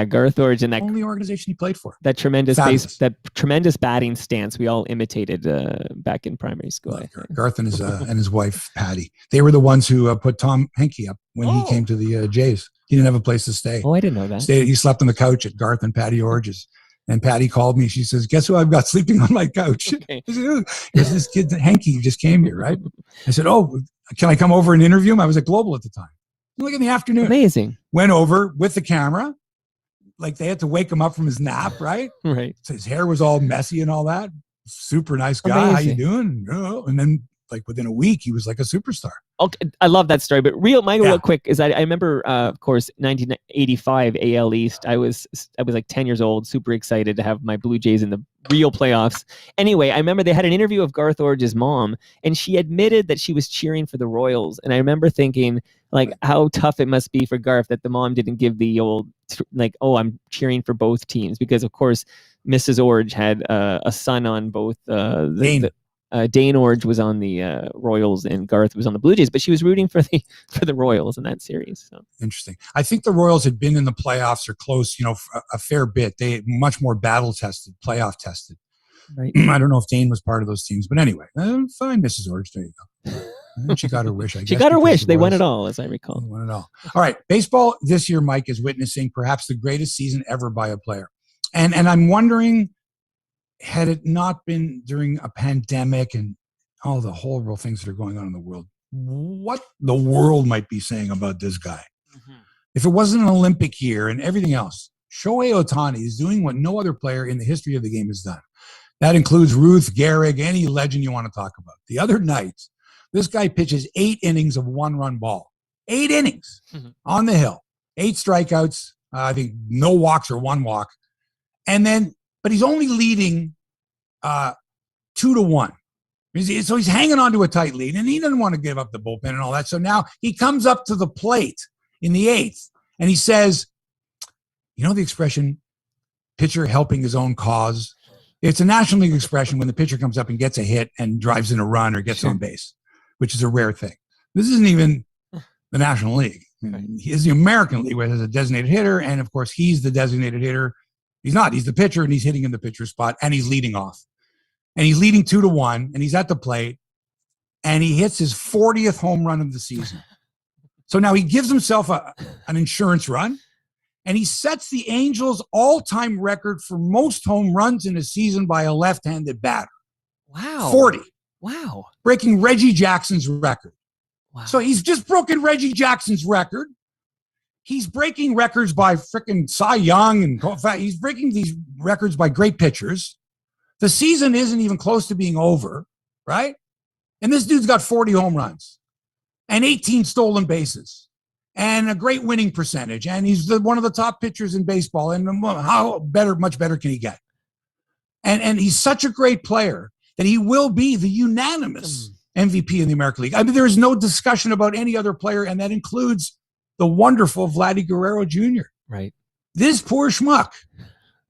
Garth Orge and that only organization he played for. That tremendous Fabulous. that tremendous batting stance we all imitated back in primary school. Garth and his wife Patty. They were the ones who put Tom Henke up when he came to the Jays. He didn't have a place to stay. Oh, I didn't know that. He slept on the couch at Garth and Patty Orge's. And Patty called me. She says, "Guess who I've got sleeping on my couch?" Okay. I said, this kid Henke just came here, right? I said, "Oh, can I come over and interview him?" I was at Global at the time. Like in the afternoon. Amazing. Went over with the camera. Like they had to wake him up from his nap, right? Right. So his hair was all messy and all that. Super nice guy. Amazing. How you doing? And then like within a week, he was like a superstar. Okay, I love that story. But real quick is I remember, of course, 1985 AL East. I was like 10 years old, super excited to have my Blue Jays in the real playoffs. Anyway, I remember they had an interview of Garth Orge's mom, and she admitted that she was cheering for the Royals. And I remember thinking, like, how tough it must be for Garth that the mom didn't give the old, like, oh, I'm cheering for both teams. Because, of course, Mrs. Orge had a son on both. Dane Orge was on the Royals and Garth was on the Blue Jays, but she was rooting for the Royals in that series. So. Interesting. I think the Royals had been in the playoffs or close, a fair bit. They much more battle tested, playoff tested. Right. I don't know if Dane was part of those teams, but anyway, fine, Mrs. Orge. There you go. And she got her wish. I guess. She got her wish. They won it all, as I recall. They won it all. All right. Baseball this year, Mike, is witnessing perhaps the greatest season ever by a player. And I'm wondering, had it not been during a pandemic and all the horrible things that are going on in the world, what the world might be saying about this guy. Mm-hmm. If it wasn't an Olympic year and everything else, Shohei Ohtani is doing what no other player in the history of the game has done. That includes Ruth, Gehrig, any legend you want to talk about. The other night, this guy pitches 8 innings of 1-run ball. 8 innings on the hill. 8 strikeouts. I think no walks or 1 walk. And then, but he's only leading 2-1. So he's hanging on to a tight lead, and he doesn't want to give up the bullpen and all that. So now he comes up to the plate in the 8th, and he says, you know the expression, pitcher helping his own cause? It's a National League expression when the pitcher comes up and gets a hit and drives in a run or gets on base, which is a rare thing. This isn't even the National League. It's the American League where there's a designated hitter, and of course he's the designated hitter. He's not. He's the pitcher, and he's hitting in the pitcher spot, and he's leading off. And he's leading 2-1, and he's at the plate, and he hits his 40th home run of the season. So now he gives himself an insurance run, and he sets the Angels' all-time record for most home runs in a season by a left-handed batter. Wow. 40. Wow. Breaking Reggie Jackson's record. Wow. So he's just broken Reggie Jackson's record. He's breaking records by frickin' Cy Young, and he's breaking these records by great pitchers. The season isn't even close to being over, right? And this dude's got 40 home runs and 18 stolen bases and a great winning percentage. And he's one of the top pitchers in baseball. And much better can he get? And he's such a great player that he will be the unanimous MVP in the American League. I mean, there is no discussion about any other player, and that includes the wonderful Vladdy Guerrero Jr. Right. This poor schmuck,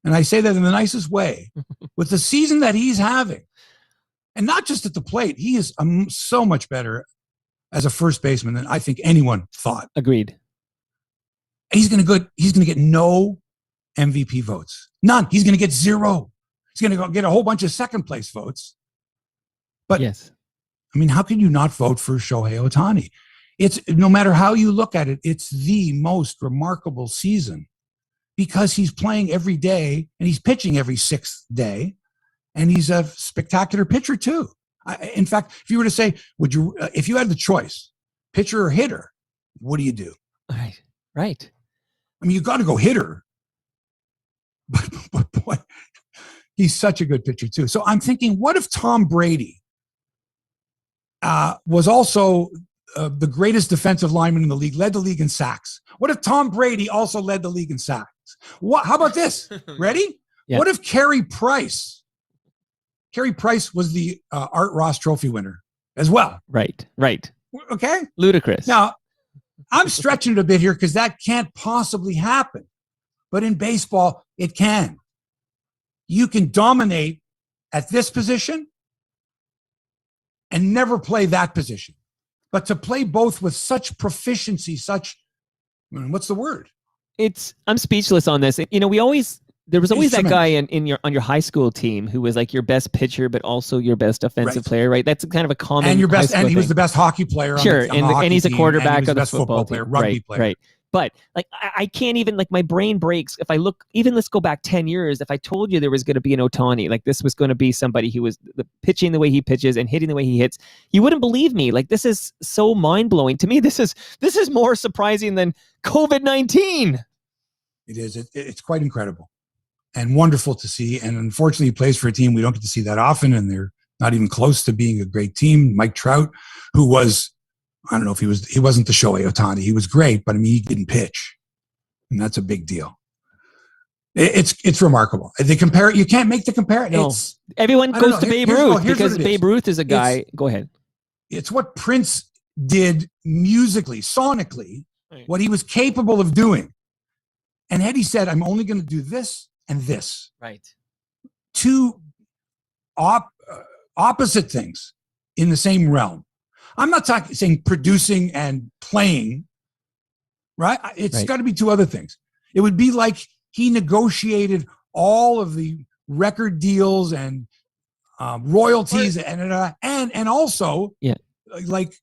and I say that in the nicest way, with the season that he's having, and not just at the plate, he is so much better as a first baseman than I think anyone thought. Agreed. And he's going to get no MVP votes. None. He's going to get 0. He's going to get a whole bunch of second place votes. But yes, I mean, how can you not vote for Shohei Ohtani? It's, no matter how you look at it, it's the most remarkable season because he's playing every day and he's pitching every 6th day, and he's a spectacular pitcher too. In fact, if you were to say, if you had the choice, pitcher or hitter, what do you do? Right. I mean, you got to go hitter, but boy, he's such a good pitcher too. So I'm thinking, what if Tom Brady was also the greatest defensive lineman in the league, led the league in sacks? What if Tom Brady also led the league in sacks? How about this? Ready? Yeah. What if Carey Price was the Art Ross Trophy winner as well? Right. Okay. Ludicrous. Now, I'm stretching it a bit here because that can't possibly happen. But in baseball, it can. You can dominate at this position and never play that position. But to play both with such proficiency, what's the word? I'm speechless on this. There was always that guy on your high school team who was like your best pitcher, but also your best offensive player, right? That's kind of a common. And he was the best hockey player. Sure, and he's a quarterback of the football player, team. rugby player. Right. But like, I can't even, like, my brain breaks if I look. Even let's go back 10 years. If I told you there was going to be an Ohtani, like this was going to be somebody who was pitching the way he pitches and hitting the way he hits, you wouldn't believe me. Like, this is so mind blowing to me. This is more surprising than COVID-19. It is. It's quite incredible and wonderful to see. And unfortunately, he plays for a team we don't get to see that often, and they're not even close to being a great team. Mike Trout, who was, I don't know if he wasn't the Shohei Ohtani. He was great, but I mean, he didn't pitch. And that's a big deal. It's remarkable. You can't make the comparison. No. Everyone goes to Babe Ruth because Babe Ruth is a guy. Go ahead. It's what Prince did musically, sonically, what he was capable of doing. And Eddie said, I'm only going to do this and this. Right. Two opposite things in the same realm. I'm not saying producing and playing, right? It's got to be two other things. It would be like he negotiated all of the record deals and royalties and also like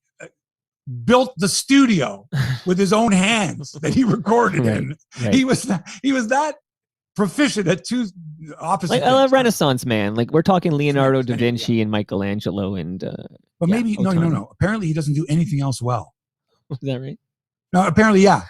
built the studio with his own hands that he recorded in. Right. He was that proficient at two opposite like things. A Renaissance man. Like, we're talking Leonardo da Vinci and Michelangelo and but maybe Ohtani. No. Apparently he doesn't do anything else well. Is that right? No, apparently, yeah.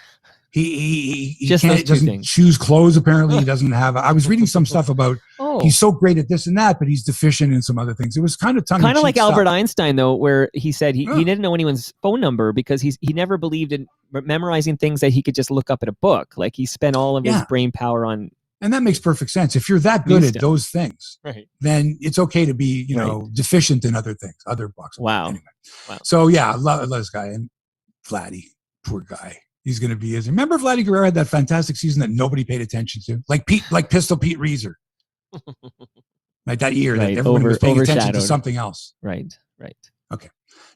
He just doesn't choose clothes. Apparently, he doesn't have. I was reading some stuff about he's so great at this and that, but he's deficient in some other things. It was kind of like Albert Einstein, though, where he said he didn't know anyone's phone number because he never believed in memorizing things that he could just look up in a book. Like, he spent all of his brain power on. And that makes perfect sense. If you're that good at those things, then it's okay to be, deficient in other things, other boxes. Wow. Anyway. So yeah, I love this guy. And Vladdy, poor guy. He's going to be remember Vladdy Guerrero had that fantastic season that nobody paid attention to, like Pistol Pete Reiser, like that year that everybody was paying attention to something else. Right. Okay.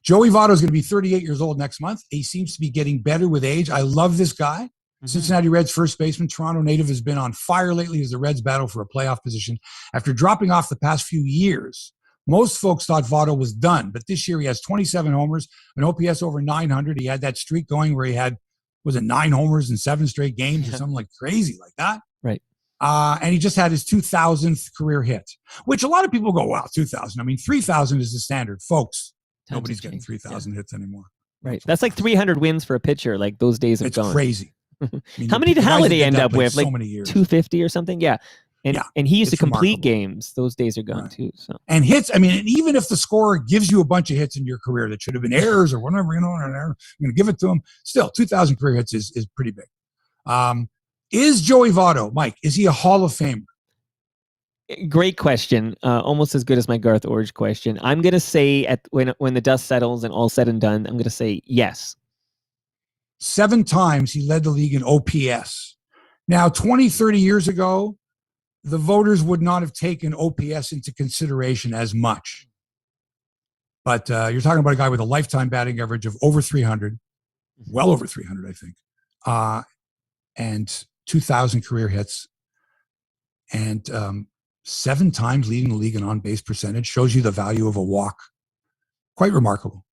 Joey Votto is going to be 38 years old next month. He seems to be getting better with age. I love this guy. Mm-hmm. Cincinnati Reds first baseman, Toronto native, has been on fire lately as the Reds battle for a playoff position after dropping off the past few years. Most folks thought Votto was done, but this year he has 27 homers, an OPS over 900. He had that streak going where he had, 9 homers in 7 straight games or something like crazy like that? Right. And he just had his 2,000th career hit, which a lot of people go, wow, 2,000. I mean, 3,000 is the standard. Folks, nobody's getting 3,000 hits anymore. Right. That's like 300 wins for a pitcher. Like, those days have gone. It's crazy. I mean, how many did Halliday end up with? Like so many years. 250 or something? Yeah. And he used to complete games. Those days are gone too. So. And hits, I mean, and even if the scorer gives you a bunch of hits in your career that should have been errors or whatever, I'm going to give it to him. Still, 2,000 career hits is pretty big. Is Joey Votto, Mike, is he a Hall of Famer? Great question. Almost as good as my Garth Orge question. I'm going to say when the dust settles and all said and done, I'm going to say yes. 7 times he led the league in OPS. Now, 20, 30 years ago, the voters would not have taken OPS into consideration as much. But you're talking about a guy with a lifetime batting average of over 300, well over 300, I think, and 2,000 career hits, and 7 times leading the league in on-base percentage. Shows you the value of a walk. Quite remarkable.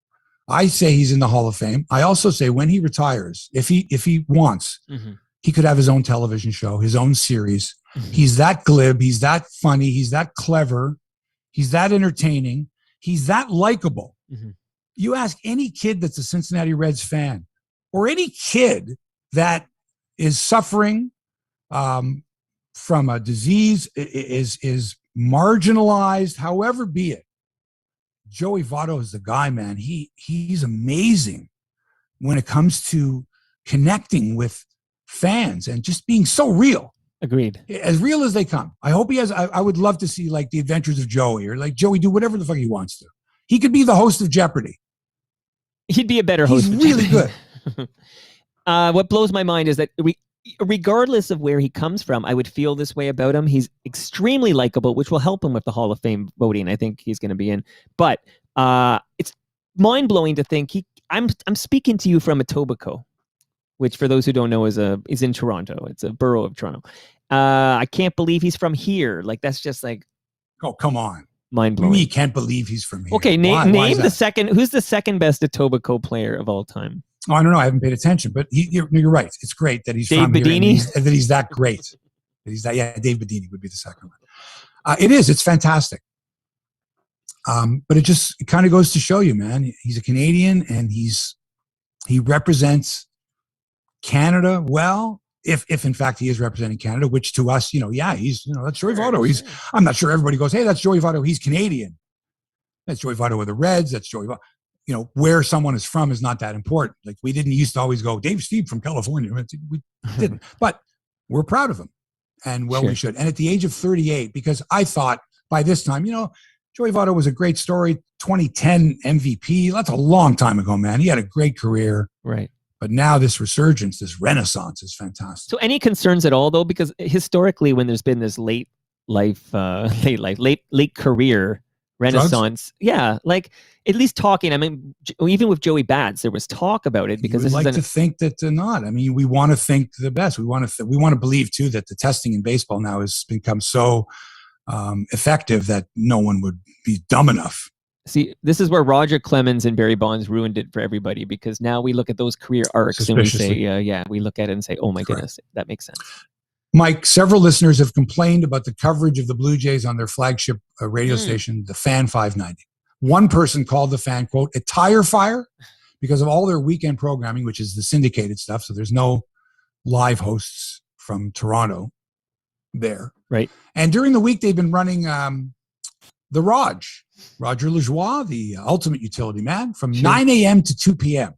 I say he's in the Hall of Fame. I also say when he retires, if he wants, he could have his own television show, his own series. He's that glib. He's that funny. He's that clever. He's that entertaining. He's that likable. You ask any kid that's a Cincinnati Reds fan or any kid that is suffering from a disease, is marginalized, however be it. Joey Votto is the guy, man. He's amazing when it comes to connecting with fans and just being so real. Agreed. As real as they come. I hope he has. I would love to see like the Adventures of Joey, or like Joey do whatever the fuck he wants to. He could be the host of Jeopardy. He'd be a better host. He's really good. What blows my mind is that regardless of where he comes from, I would feel this way about him. He's extremely likable, which will help him with the Hall of Fame voting. I think he's going to be in. But it's mind blowing to think I'm speaking to you from Etobicoke, which for those who don't know is in Toronto. It's a borough of Toronto. I can't believe he's from here. Like that's just like, oh, come on, mind blowing. You can't believe he's from here. Okay, Why name is the second. Who's the second best Etobicoke player of all time? Oh, I don't know. I haven't paid attention, but you're right. It's great that he's Dave from Bedini? here and that he's that great. Dave Bedini would be the second one. It is. It's fantastic. But it kind of goes to show you, man. He's a Canadian and he represents Canada well. If in fact he is representing Canada, which to us, he's that's Joey Votto. I'm not sure everybody goes, hey, that's Joey Votto. He's Canadian. That's Joey Votto with the Reds. That's Joey Votto. Where someone is from is not that important. Like we didn't used to always go, Dave Steve from California. We didn't, but we're proud of him. And we should. And at the age of 38, because I thought by this time, Joey Votto was a great story. 2010 MVP. That's a long time ago, man. He had a great career. Right. But now this resurgence, this renaissance is fantastic. So any concerns at all though? Because historically when there's been this late career renaissance. Drugs? Yeah, like at least talking. I mean, even with Joey Bats, there was talk about it because we like to think that they're not. I mean, we want to think the best. We want to believe too that the testing in baseball now has become so effective that no one would be dumb enough. See, this is where Roger Clemens and Barry Bonds ruined it for everybody because now we look at those career arcs and we say, we look at it and say, oh my goodness, that makes sense. Mike, several listeners have complained about the coverage of the Blue Jays on their flagship radio station, the Fan 590. One person called the Fan, quote, a tire fire because of all their weekend programming, which is the syndicated stuff. So there's no live hosts from Toronto there. Right. And during the week, they've been running the Roger Lajoie, the ultimate utility man, from 9 a.m. to 2 p.m.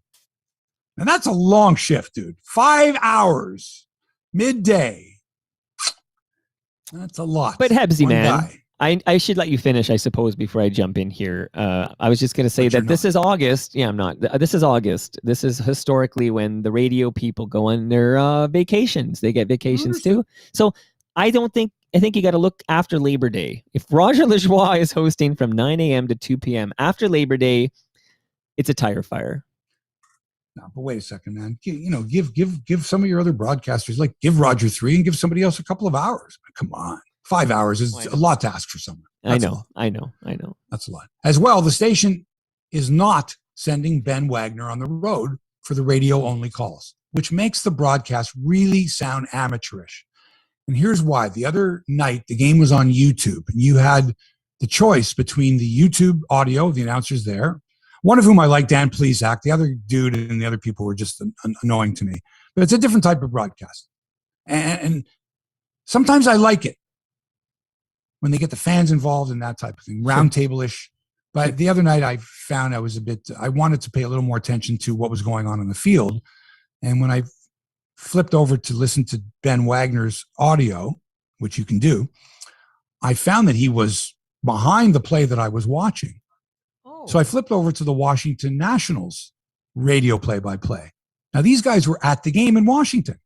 And that's a long shift, dude. 5 hours, midday. That's a lot. But Hebsy, man, I should let you finish, I suppose, before I jump in here. I was just going to say that this is August. Yeah, I'm not. This is August. This is historically when the radio people go on their vacations. They get vacations too. So I think you got to look after Labor Day. If Roger Lajoie is hosting from 9 a.m. to 2 p.m. after Labor Day, it's a tire fire. No, but wait a second, man. Give some of your other broadcasters, like give Roger 3 and give somebody else a couple of hours. Come on. 5 hours is a lot to ask for someone. I know. That's a lot. As well, the station is not sending Ben Wagner on the road for the radio-only calls, which makes the broadcast really sound amateurish. And here's why. The other night, the game was on YouTube, and you had the choice between the YouTube audio, the announcers there, one of whom I like, Dan Plesac. The other dude and the other people were just annoying to me. But it's a different type of broadcast. And sometimes I like it when they get the fans involved in that type of thing, roundtable-ish. But the other night I found I wanted to pay a little more attention to what was going on in the field. And when I flipped over to listen to Ben Wagner's audio, which you can do, I found that he was behind the play that I was watching. So I flipped over to the Washington Nationals radio play-by-play. Now, these guys were at the game in Washington.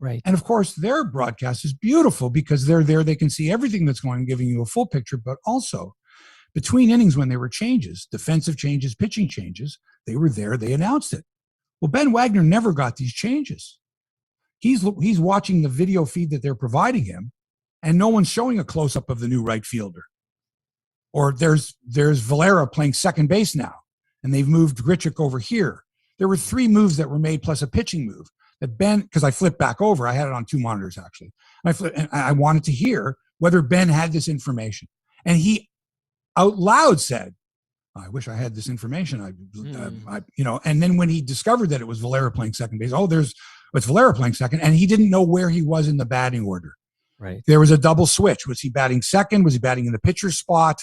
Right. And, of course, their broadcast is beautiful because they're there. They can see everything that's going on, giving you a full picture. But also, between innings when there were changes, defensive changes, pitching changes, they were there. They announced it. Well, Ben Wagner never got these changes. He's watching the video feed that they're providing him, and no one's showing a close-up of the new right fielder. Or there's Valera playing second base now, and they've moved Grichuk over here. There were 3 moves that were made plus a pitching move that Ben, because I flipped back over, I had it on 2 monitors actually. And I wanted to hear whether Ben had this information. And he out loud said, I wish I had this information. And then when he discovered that it was Valera playing second base, it's Valera playing second, and he didn't know where he was in the batting order. Right. There was a double switch. Was he batting second? Was he batting in the pitcher's spot?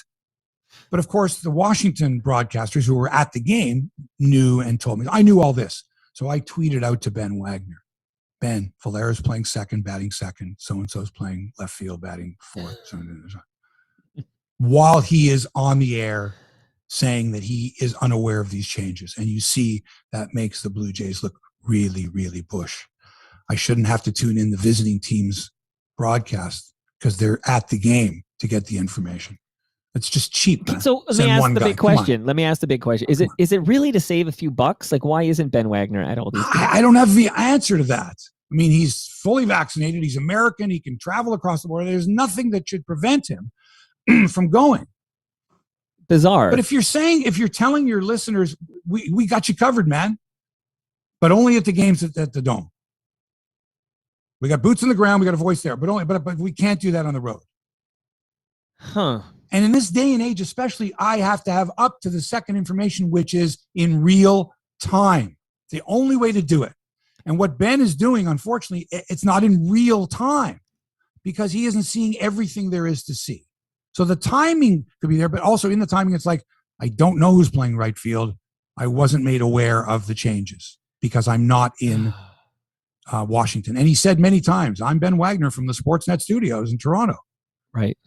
But of course, the Washington broadcasters who were at the game knew and told me. I knew all this. So I tweeted out to Ben Wagner, Ben, Valera's playing second, batting second. So-and-so's playing left field, batting fourth. While he is on the air saying that he is unaware of these changes. And you see that makes the Blue Jays look really, really bush. I shouldn't have to tune in the visiting team's broadcast because they're at the game to get the information. It's just cheap. So let me ask the big question. Let me ask the big question. Is it really to save a few bucks? Like, why isn't Ben Wagner at all these games? I don't have the answer to that. I mean, he's fully vaccinated. He's American. He can travel across the border. There's nothing that should prevent him from going. Bizarre. But if you're telling your listeners, we got you covered, man, but only at the games at the Dome. We got boots on the ground. We got a voice there, but we can't do that on the road. Huh. And in this day and age, especially, I have to have up to the second information, which is in real time. The only way to do it. And what Ben is doing, unfortunately, it's not in real time because he isn't seeing everything there is to see. So the timing could be there, but also in the timing, it's like, I don't know who's playing right field. I wasn't made aware of the changes because I'm not in Washington. And he said many times, I'm Ben Wagner from the Sportsnet studios in Toronto. Right.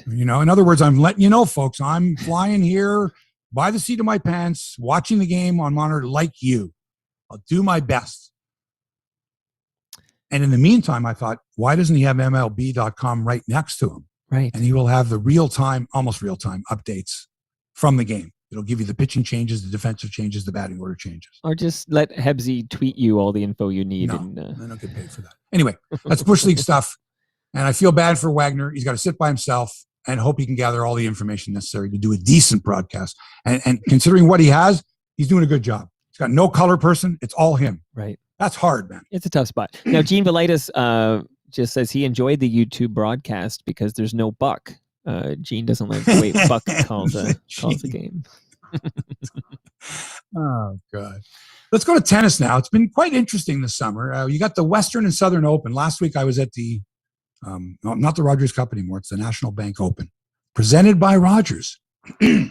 You know, in other words, I'm letting you know, folks, I'm flying here by the seat of my pants, watching the game on monitor like you. I'll do my best. And in the meantime, I thought, why doesn't he have MLB.com right next to him? Right. And he will have the almost real-time updates from the game. It'll give you the pitching changes, the defensive changes, the batting order changes. Or just let Hebsy tweet you all the info you need. No, I don't get paid for that. Anyway, that's Bush League stuff. And I feel bad for Wagner. He's got to sit by himself and hope he can gather all the information necessary to do a decent broadcast. And considering what he has, he's doing a good job. He's got no color person. It's all him. Right. That's hard, man. It's a tough spot. Now, Gene Velitis just says he enjoyed the YouTube broadcast because there's no Buck. Gene doesn't like the way Buck calls the game. Oh, God. Let's go to tennis now. It's been quite interesting this summer. You got the Western and Southern Open. Last week I was at the not the Rogers Cup anymore. It's the National Bank Open, presented by Rogers. Right.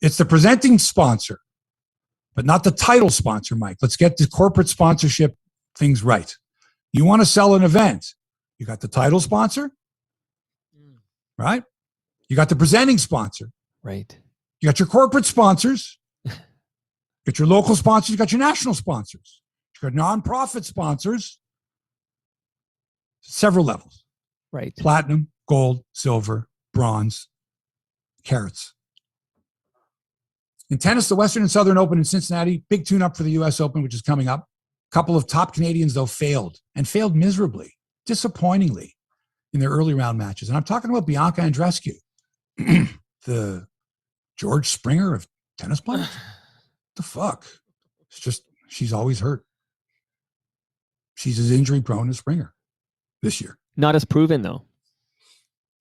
It's the presenting sponsor, but not the title sponsor, Mike. Let's get the corporate sponsorship things right. You want to sell an event. You got the title sponsor, right? You got the presenting sponsor. Right. You got your corporate sponsors. You got your local sponsors. You got your national sponsors. You got nonprofit sponsors. Several levels. Right. Platinum, gold, silver, bronze, carats. In tennis, the Western and Southern Open in Cincinnati, big tune-up for the U.S. Open, which is coming up. A couple of top Canadians, though, failed miserably, disappointingly in their early round matches. And I'm talking about Bianca Andreescu, the George Springer of tennis players. The fuck? It's just, she's always hurt. She's as injury prone as Springer this year. Not as proven, though.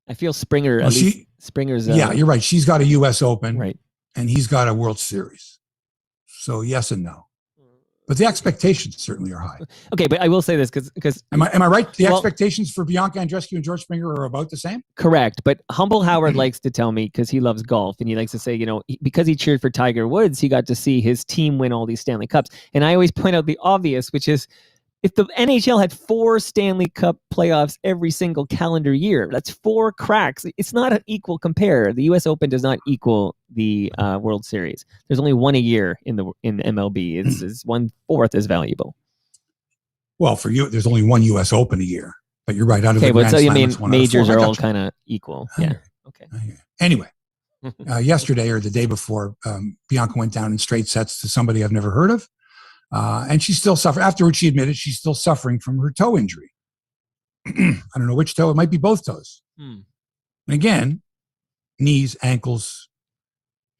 I feel Springer, well, Springer's... yeah, you're right. She's got a U.S. Open. Right. And he's got a World Series. So yes and no. But the expectations certainly are high. Okay, but I will say this because am I right? The expectations for Bianca Andreescu and George Springer are about the same? Correct. But Humble Howard likes to tell me, because he loves golf, and he likes to say, you know, because he cheered for Tiger Woods, he got to see his team win all these Stanley Cups. And I always point out the obvious, which is, if the NHL had 4 Stanley Cup playoffs every single calendar year, that's 4 cracks. It's not an equal compare. The U.S. Open does not equal the World Series. There's only one a year in MLB. It's 1/4 as valuable. Well, for you, there's only one U.S. Open a year. But you're right. Out of okay, the but so you Slam, mean majors are all kind of equal? Yeah. Okay. Anyway, yesterday or the day before, Bianca went down in straight sets to somebody I've never heard of. And she's still suffering. Afterwards, she admitted she's still suffering from her toe injury. I don't know which toe. It might be both toes. And again, knees, ankles,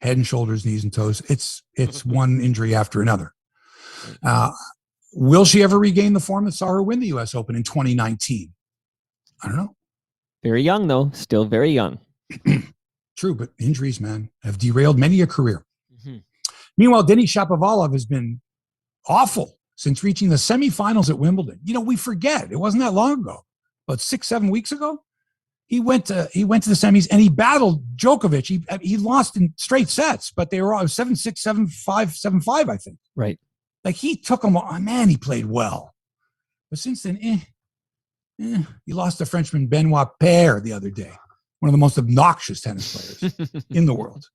head and shoulders, knees and toes. It's one injury after another. Will she ever regain the form that saw her win the U.S. Open in 2019? I don't know. Very young, though. Still very young. True, but injuries, man, have derailed many a career. Meanwhile, Denis Shapovalov has been awful since reaching the semifinals at Wimbledon. You know, we forget. It wasn't that long ago. But 6-7 weeks ago, he went to the semis and he battled Djokovic. He lost in straight sets, but they were all 7-6, 7-5, 7-5, I think. Right. Like he took him. Oh, man, he played well. But since then, he lost to Frenchman Benoit Paire the other day. One of the most obnoxious tennis players in the world.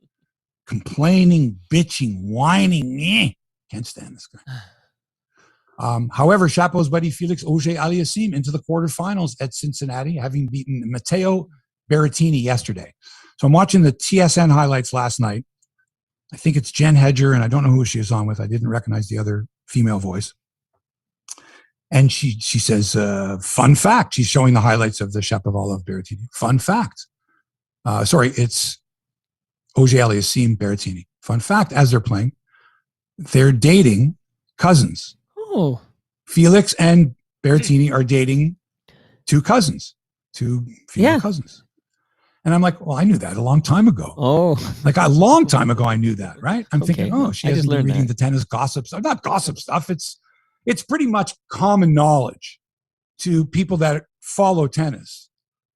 Complaining, bitching, whining. Can't stand this guy. However, Shapo's buddy Felix Auger-Aliassime into the quarterfinals at Cincinnati, having beaten Matteo Berrettini yesterday. So I'm watching the TSN highlights last night. I think it's Jen Hedger, and I don't know who she is on with. I didn't recognize the other female voice. And she says, fun fact. She's showing the highlights of the Shapovalov Berrettini. Fun fact. It's Auger-Aliassime Berrettini. Fun fact, as they're playing, they're dating cousins. Oh. Felix and Berrettini are dating two female cousins. And I'm like, well, I knew that a long time ago. Oh. Like a long time ago, I knew that, right? I'm thinking, she hasn't been reading the tennis gossip stuff. Not gossip stuff. It's pretty much common knowledge to people that follow tennis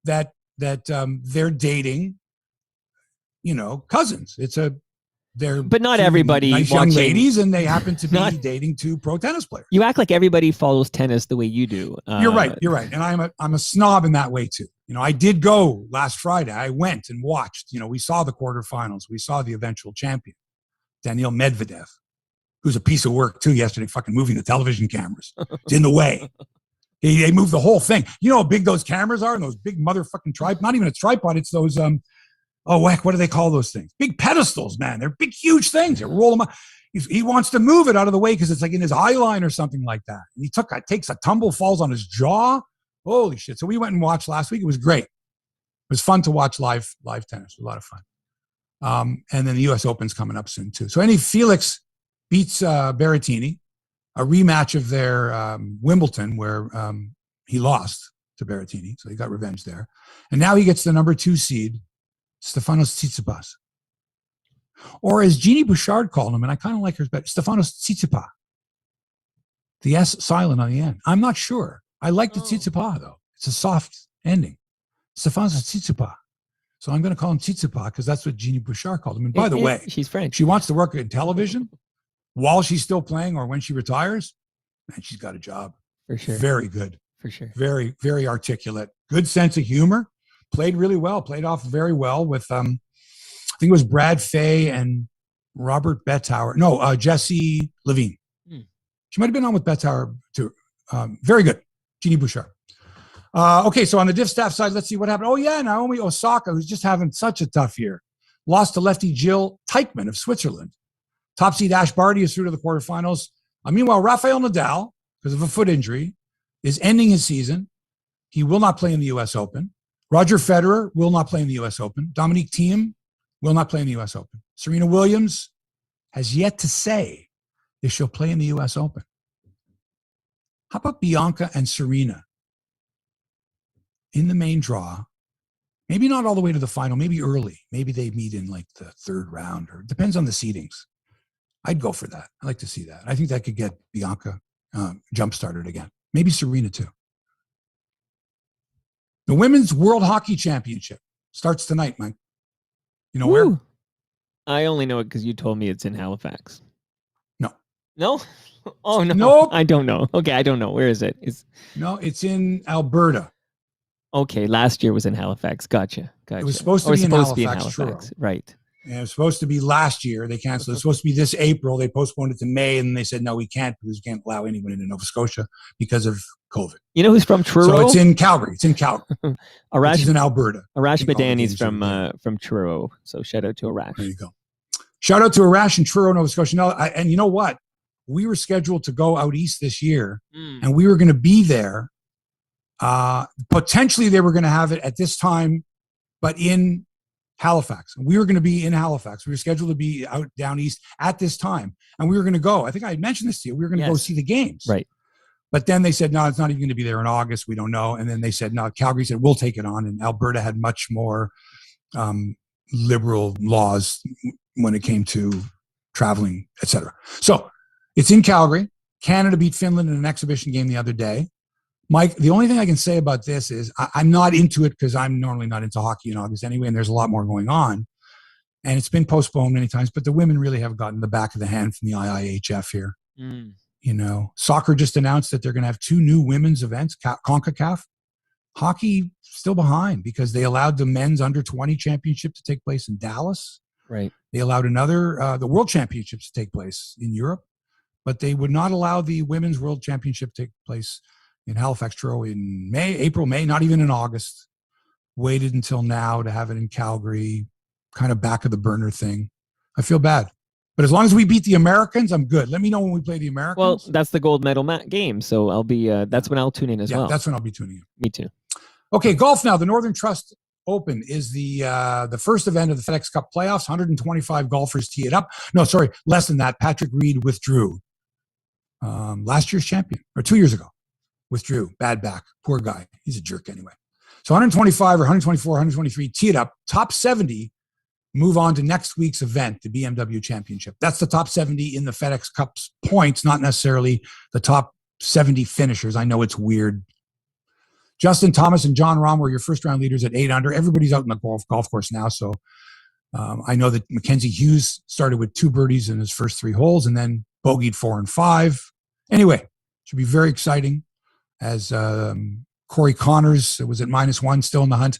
that they're dating, cousins. But not everybody nice young ladies, and they happen to be dating two pro tennis players. You act like everybody follows tennis the way you do. You're right, and I'm a snob in that way too. I did go last Friday. I went and watched. We saw the quarterfinals. We saw the eventual champion, Daniil Medvedev, who's a piece of work too. Yesterday, fucking moving the television cameras. It's in the way. They moved the whole thing. You know how big those cameras are, and those big motherfucking tripod. Not even a tripod. It's those what do they call those things? Big pedestals, man. They're big, huge things. They roll them up. He wants to move it out of the way because it's like in his eye line or something like that. And he takes a tumble, falls on his jaw. Holy shit. So we went and watched last week. It was great. It was fun to watch live tennis. It was a lot of fun. And then the U.S. Open's coming up soon too. So Felix beats Berrettini, a rematch of their Wimbledon where he lost to Berrettini. So he got revenge there. And now he gets the number 2 seed, Stefanos Tsitsipas. Or as Jeannie Bouchard called him, and I kind of like her better, Stefanos Tsitsipas. The S silent on the end. I'm not sure. I like the Tsitsipas, though. It's a soft ending. Stefanos Tsitsipas. So I'm going to call him Tsitsipas because that's what Jeannie Bouchard called him. And by the way, she's French. She wants to work in television while she's still playing or when she retires. Man, she's got a job. For sure. Very good. For sure. Very, very articulate. Good sense of humor. Played really well. Played off very well with, I think it was Brad Fay and Robert Bettauer. No, Jesse Levine. She might have been on with Bettauer too. Very good. Jeannie Bouchard. Okay, so on the diff staff side, let's see what happened. Oh, yeah, Naomi Osaka, who's just having such a tough year. Lost to lefty Jill Teichmann of Switzerland. Top seed Ash Barty is through to the quarterfinals. Meanwhile, Rafael Nadal, because of a foot injury, is ending his season. He will not play in the U.S. Open. Roger Federer will not play in the U.S. Open. Dominique Thiem will not play in the U.S. Open. Serena Williams has yet to say if she'll play in the U.S. Open. How about Bianca and Serena in the main draw? Maybe not all the way to the final, maybe early. Maybe they meet in like the third round, or depends on the seedings. I'd go for that. I'd like to see that. I think that could get Bianca jump-started again. Maybe Serena too. The Women's World Hockey Championship starts tonight, Mike. You know where? I only know it because you told me it's in Halifax. No. No? Oh, no. Nope. I don't know. Okay, I don't know. Where is it? No, it's in Alberta. Okay, last year was in Halifax. Gotcha. It was supposed to be in Halifax. Right. And it was supposed to be last year. They canceled it. It was supposed to be this April. They postponed it to May, and they said, no, we can't because we can't allow anyone into Nova Scotia because of COVID. You know who's from Truro? So it's in Calgary. It's in Calgary. Arash is in Alberta. Arash Madani's from Truro. So shout out to Arash. There you go. Shout out to Arash in Truro, Nova Scotia. No, and you know what? We were scheduled to go out east this year, and we were going to be there. Potentially, they were going to have it at this time, but in Halifax. We were going to be in Halifax. We were scheduled to be out down east at this time, and we were going to go. I think I had mentioned this to you. We were going to go see the games. Right. But then they said, no, it's not even going to be there in August. We don't know. And then they said, no, Calgary said, we'll take it on. And Alberta had much more liberal laws when it came to traveling, etc. So it's in Calgary. Canada beat Finland in an exhibition game the other day. Mike, the only thing I can say about this is I'm not into it because I'm normally not into hockey in August anyway, and there's a lot more going on. And it's been postponed many times, but the women really have gotten the back of the hand from the IIHF here. You know, soccer just announced that they're going to have 2 new women's events, CONCACAF. Hockey still behind because they allowed the men's under-20 championship to take place in Dallas. Right. They allowed the World Championships to take place in Europe, but they would not allow the Women's World Championship to take place in Halifax, Truro in April, May, not even in August. Waited until now to have it in Calgary. kind of back of the burner thing. I feel bad. But as long as we beat the Americans, I'm good. Let me know when we play the Americans. Well, that's the gold medal game, so I'll be. That's when I'll tune in as well. That's when I'll be tuning in. Me too. Okay, golf now. The Northern Trust Open is the first event of the FedEx Cup playoffs. 125 golfers tee it up. No, sorry, less than that. Patrick Reed withdrew. Last year's champion, or 2 years ago, withdrew. Bad back. Poor guy. He's a jerk anyway. So 125 or 124, 123 tee it up. Top 70 move on to next week's event, the BMW Championship. That's the top 70 in the FedEx Cup's points, not necessarily the top 70 finishers. I know it's weird. Justin Thomas and John Rahm were your first-round leaders at 8 under. Everybody's out in the golf course now, so I know that Mackenzie Hughes started with 2 birdies in his first 3 holes and then bogeyed 4 and 5. Anyway, should be very exciting as Corey Connors was at -1, still in the hunt.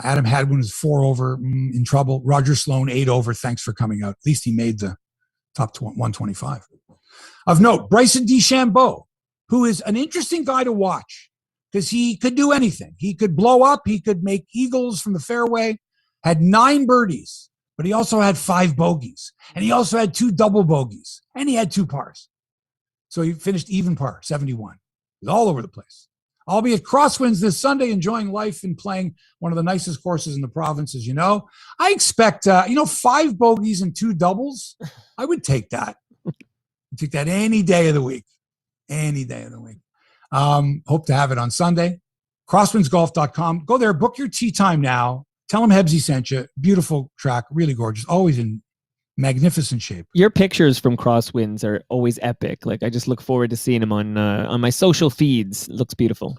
Adam Hadwin was 4 over, in trouble. Roger Sloan 8 over. Thanks for coming out. At least he made the top 125. Of note, Bryson DeChambeau, who is an interesting guy to watch because he could do anything. He could blow up. He could make eagles from the fairway. Had 9 birdies, but he also had 5 bogeys. And he also had 2 double bogeys. And he had 2 pars. So he finished even par, 71. He's all over the place. I'll be at Crosswinds this Sunday enjoying life and playing one of the nicest courses in the province, as you know. I expect, 5 bogeys and 2 doubles. I would take that. I'd take that any day of the week. Any day of the week. Hope to have it on Sunday. Crosswindsgolf.com. Go there, book your tee time now. Tell them Hebsy sent you. Beautiful track, really gorgeous, always in magnificent shape. Your pictures from Crosswinds are always epic. Like I just look forward to seeing them on my social feeds. It looks beautiful.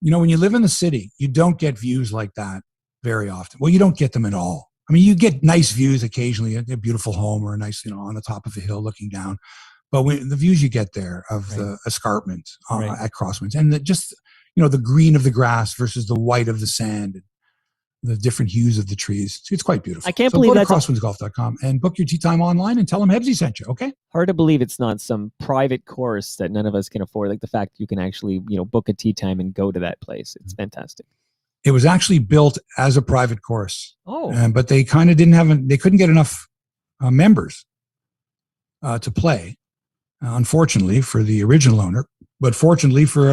You know, when you live in the city, you don't get views like that very often. Well, you don't get them at all. I mean, you get nice views occasionally, a beautiful home or a nice, on the top of a hill looking down. But the views you get there of the escarpment at Crosswinds and the green of the grass versus the white of the sand, the different hues of the trees. It's quite beautiful. I can't believe go to crosswindsgolf.com and book your tee time online and tell them Hebsy sent you, okay? Hard to believe it's not some private course that none of us can afford. Like the fact you can actually, book a tee time and go to that place. It's fantastic. It was actually built as a private course. Oh. But they kind of they couldn't get enough members to play, unfortunately, for the original owner. But fortunately for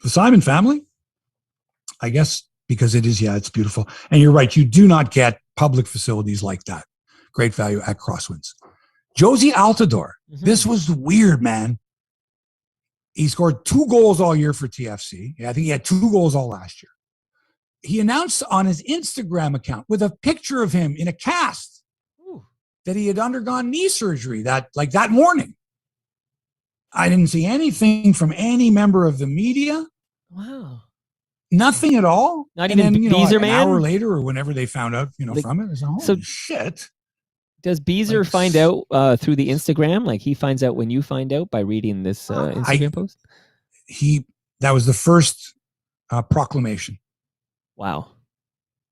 the Simon family, I guess, because it's beautiful. And you're right, you do not get public facilities like that. Great value at Crosswinds. Josie Altidore. Mm-hmm. This was weird, man. He scored 2 goals all year for TFC. I think he had 2 goals all last year. He announced on his Instagram account with a picture of him in a cast that he had undergone knee surgery that morning. I didn't see anything from any member of the media. Wow. Nothing at all. Not even Beezer, an hour later or whenever they found out, from it. Holy shit. Does Beezer find out through the Instagram? Like he finds out when you find out by reading this Instagram post? That was the first proclamation. Wow.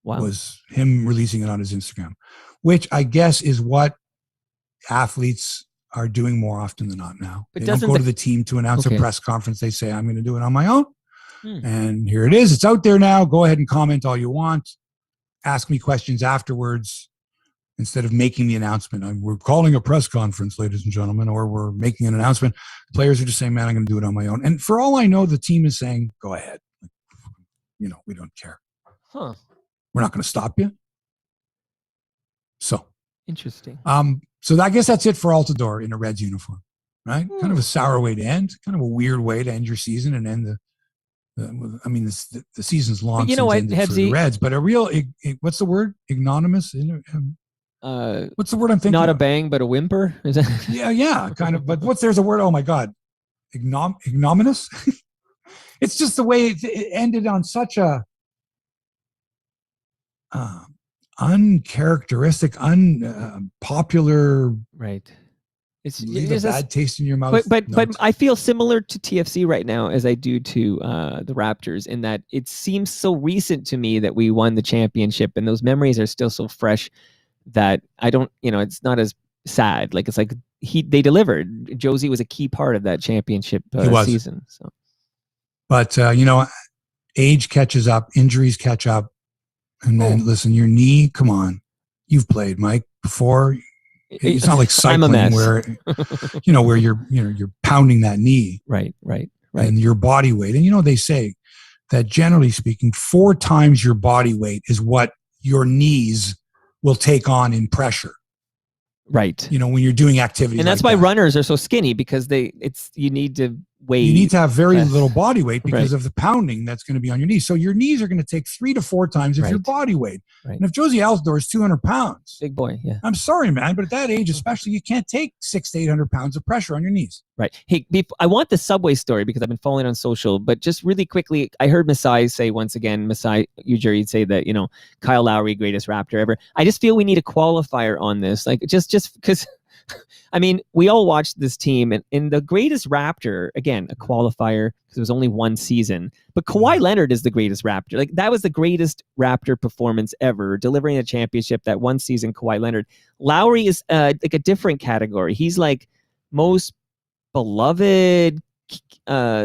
Was him releasing it on his Instagram, which I guess is what athletes are doing more often than not now. But they don't go to the team to announce a press conference. They say, I'm going to do it on my own. And here it is. It's out there now. Go ahead and comment all you want. Ask me questions afterwards instead of making the announcement. We're calling a press conference, ladies and gentlemen, or we're making an announcement. The players are just saying, man, I'm going to do it on my own. And for all I know, the team is saying, go ahead. We don't care. Huh. We're not going to stop you. So. Interesting. So I guess that's it for Altidore in a Reds uniform, right? Kind of a sour way to end. Kind of a weird way to end your season and end the season's long since ended for the Reds, but a real, what's the word? Ignominious? What's the word I'm thinking Not of? A bang, but a whimper? Is that? Yeah, kind of. But there's a word? Oh my God. Ignominious? It's just the way it ended on such a uncharacteristic, unpopular. Right. It's a bad taste in your mouth. But I feel similar to TFC right now as I do to the Raptors in that it seems so recent to me that we won the championship and those memories are still so fresh that I don't, it's not as sad. Like it's like they delivered. Josie was a key part of that championship season. So, but age catches up, injuries catch up, and then listen, your knee. Come on, you've played, Mike, before. It's not like cycling where where you're pounding that knee, right, and your body weight. And they say that generally speaking, 4 times your body weight is what your knees will take on in pressure. Right. When you're doing activity, and that's why runners are so skinny, because you need to weigh. You need to have very little body weight because of the pounding that's going to be on your knees. So your knees are going to take 3 to 4 times of your body weight. Right. And if Josie Altidore is 200 pounds, big boy, yeah. I'm sorry, man, but at that age, especially, you can't take 600 to 800 pounds of pressure on your knees. Right. Hey, I want the Subway story because I've been following on social, but just really quickly, I heard Masai say once again, Ujiri say that, Kyle Lowry, greatest Raptor ever. I just feel we need a qualifier on this. Like, just because... I mean, we all watched this team, and in the greatest Raptor, again, a qualifier because it was only one season, but Kawhi Leonard is the greatest Raptor. Like, that was the greatest Raptor performance ever, delivering a championship that one season, Kawhi Leonard. Lowry is like a different category. He's like most beloved,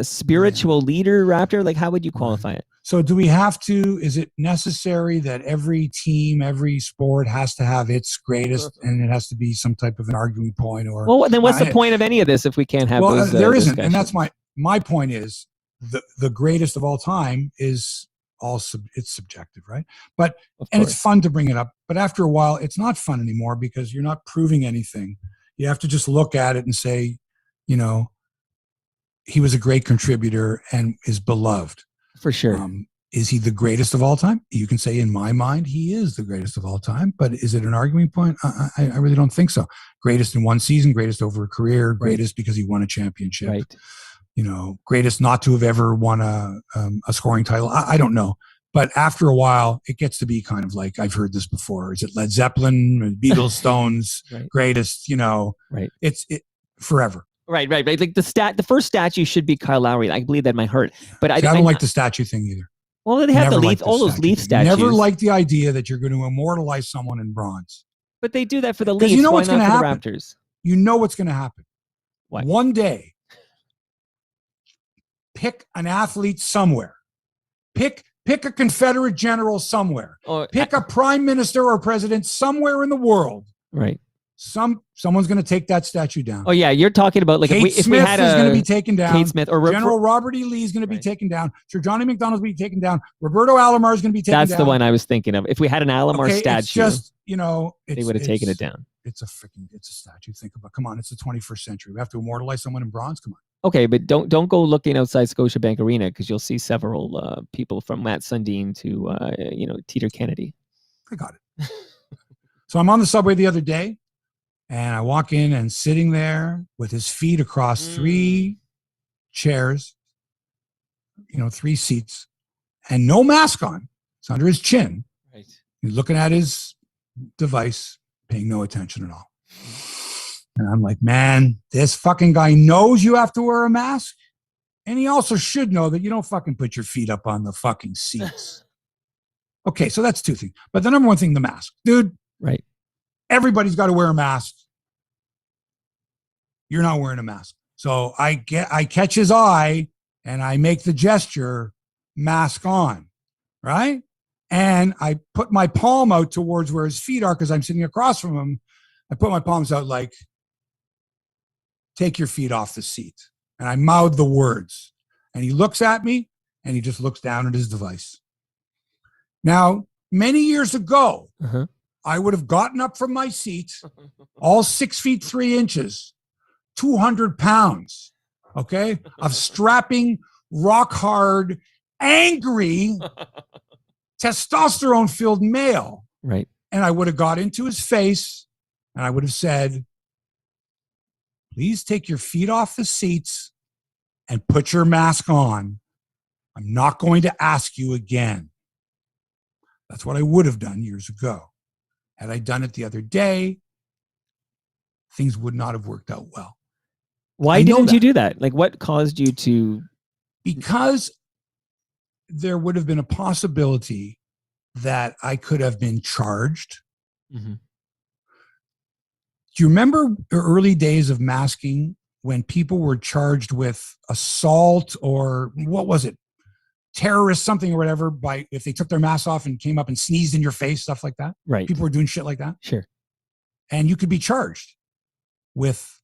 spiritual leader Raptor. Like, how would you qualify it? So do we have to, is it necessary that every team, every sport has to have its greatest, and it has to be some type of an arguing point? Or well, then what's the point of any of this if we can't have those there isn't. discussions? And that's my point is the greatest of all time is it's subjective, right? But, and it's fun to bring it up, but after a while, it's not fun anymore because you're not proving anything. You have to just look at it and say, he was a great contributor and is beloved. For sure. Is he the greatest of all time? You can say, in my mind, he is the greatest of all time. But is it an arguing point? I really don't think so. Greatest in one season, greatest over a career, greatest because he won a championship. Right. Greatest not to have ever won a scoring title. I don't know. But after a while, it gets to be kind of like, I've heard this before. Is it Led Zeppelin, Beatles, Stones, greatest? Right. It's forever. Right. Like the first statue should be Kyle Lowry. I believe that in my heart. But I don't like the statue thing either. Well, they have all those Leaf statues. Never liked the idea that you're going to immortalize someone in bronze. But they do that for the Leafs. You know what's going to happen. Raptors? You know what's going to happen. What? One day, pick an athlete somewhere. Pick a Confederate general somewhere. Pick a prime minister or president somewhere in the world. Right. Someone's going to take that statue down. Oh yeah, you're talking about like if we had is going to be taken down. Kate Smith or General Robert E. Lee is going to be taken down. Sir Johnny McDonald's going to be taken down. Roberto Alomar is going to be taken down. That's the one I was thinking of. If we had an Alomar statue, it's just they would have taken it down. It's a statue. Think about. Come on, it's the 21st century. We have to immortalize someone in bronze. Come on. Okay, but don't go looking outside Scotiabank Arena because you'll see several people from Matt Sundin to Teeter Kennedy. I got it. So I'm on the subway the other day. And I walk in, and sitting there with his feet across 3 chairs, 3 seats, and no mask on. It's under his chin. Right. He's looking at his device, paying no attention at all. And I'm like, man, this fucking guy knows you have to wear a mask. And he also should know that you don't fucking put your feet up on the fucking seats. Okay, so that's 2 things. But the number one thing, the mask. Dude. Right. Everybody's got to wear a mask. You're not wearing a mask. So I catch his eye and I make the gesture, mask on, right? And I put my palm out towards where his feet are because I'm sitting across from him. I put my palms out like, take your feet off the seat. And I mouth the words. And he looks at me and he just looks down at his device. Now, many years ago, I would have gotten up from my seat, all 6 feet 3 inches, 200 pounds, okay, of strapping, rock hard, angry, testosterone-filled male. Right. And I would have got into his face and I would have said, please take your feet off the seats and put your mask on. I'm not going to ask you again. That's what I would have done years ago. Had I done it the other day, things would not have worked out well. Why didn't you do that? Like, what caused you to? Because there would have been a possibility that I could have been charged. Mm-hmm. Do you remember the early days of masking when people were charged with assault or what was it? terrorist something or whatever by if they took their mask off and came up and sneezed in your face, stuff like that. Right. People were doing shit like that. Sure. And you could be charged with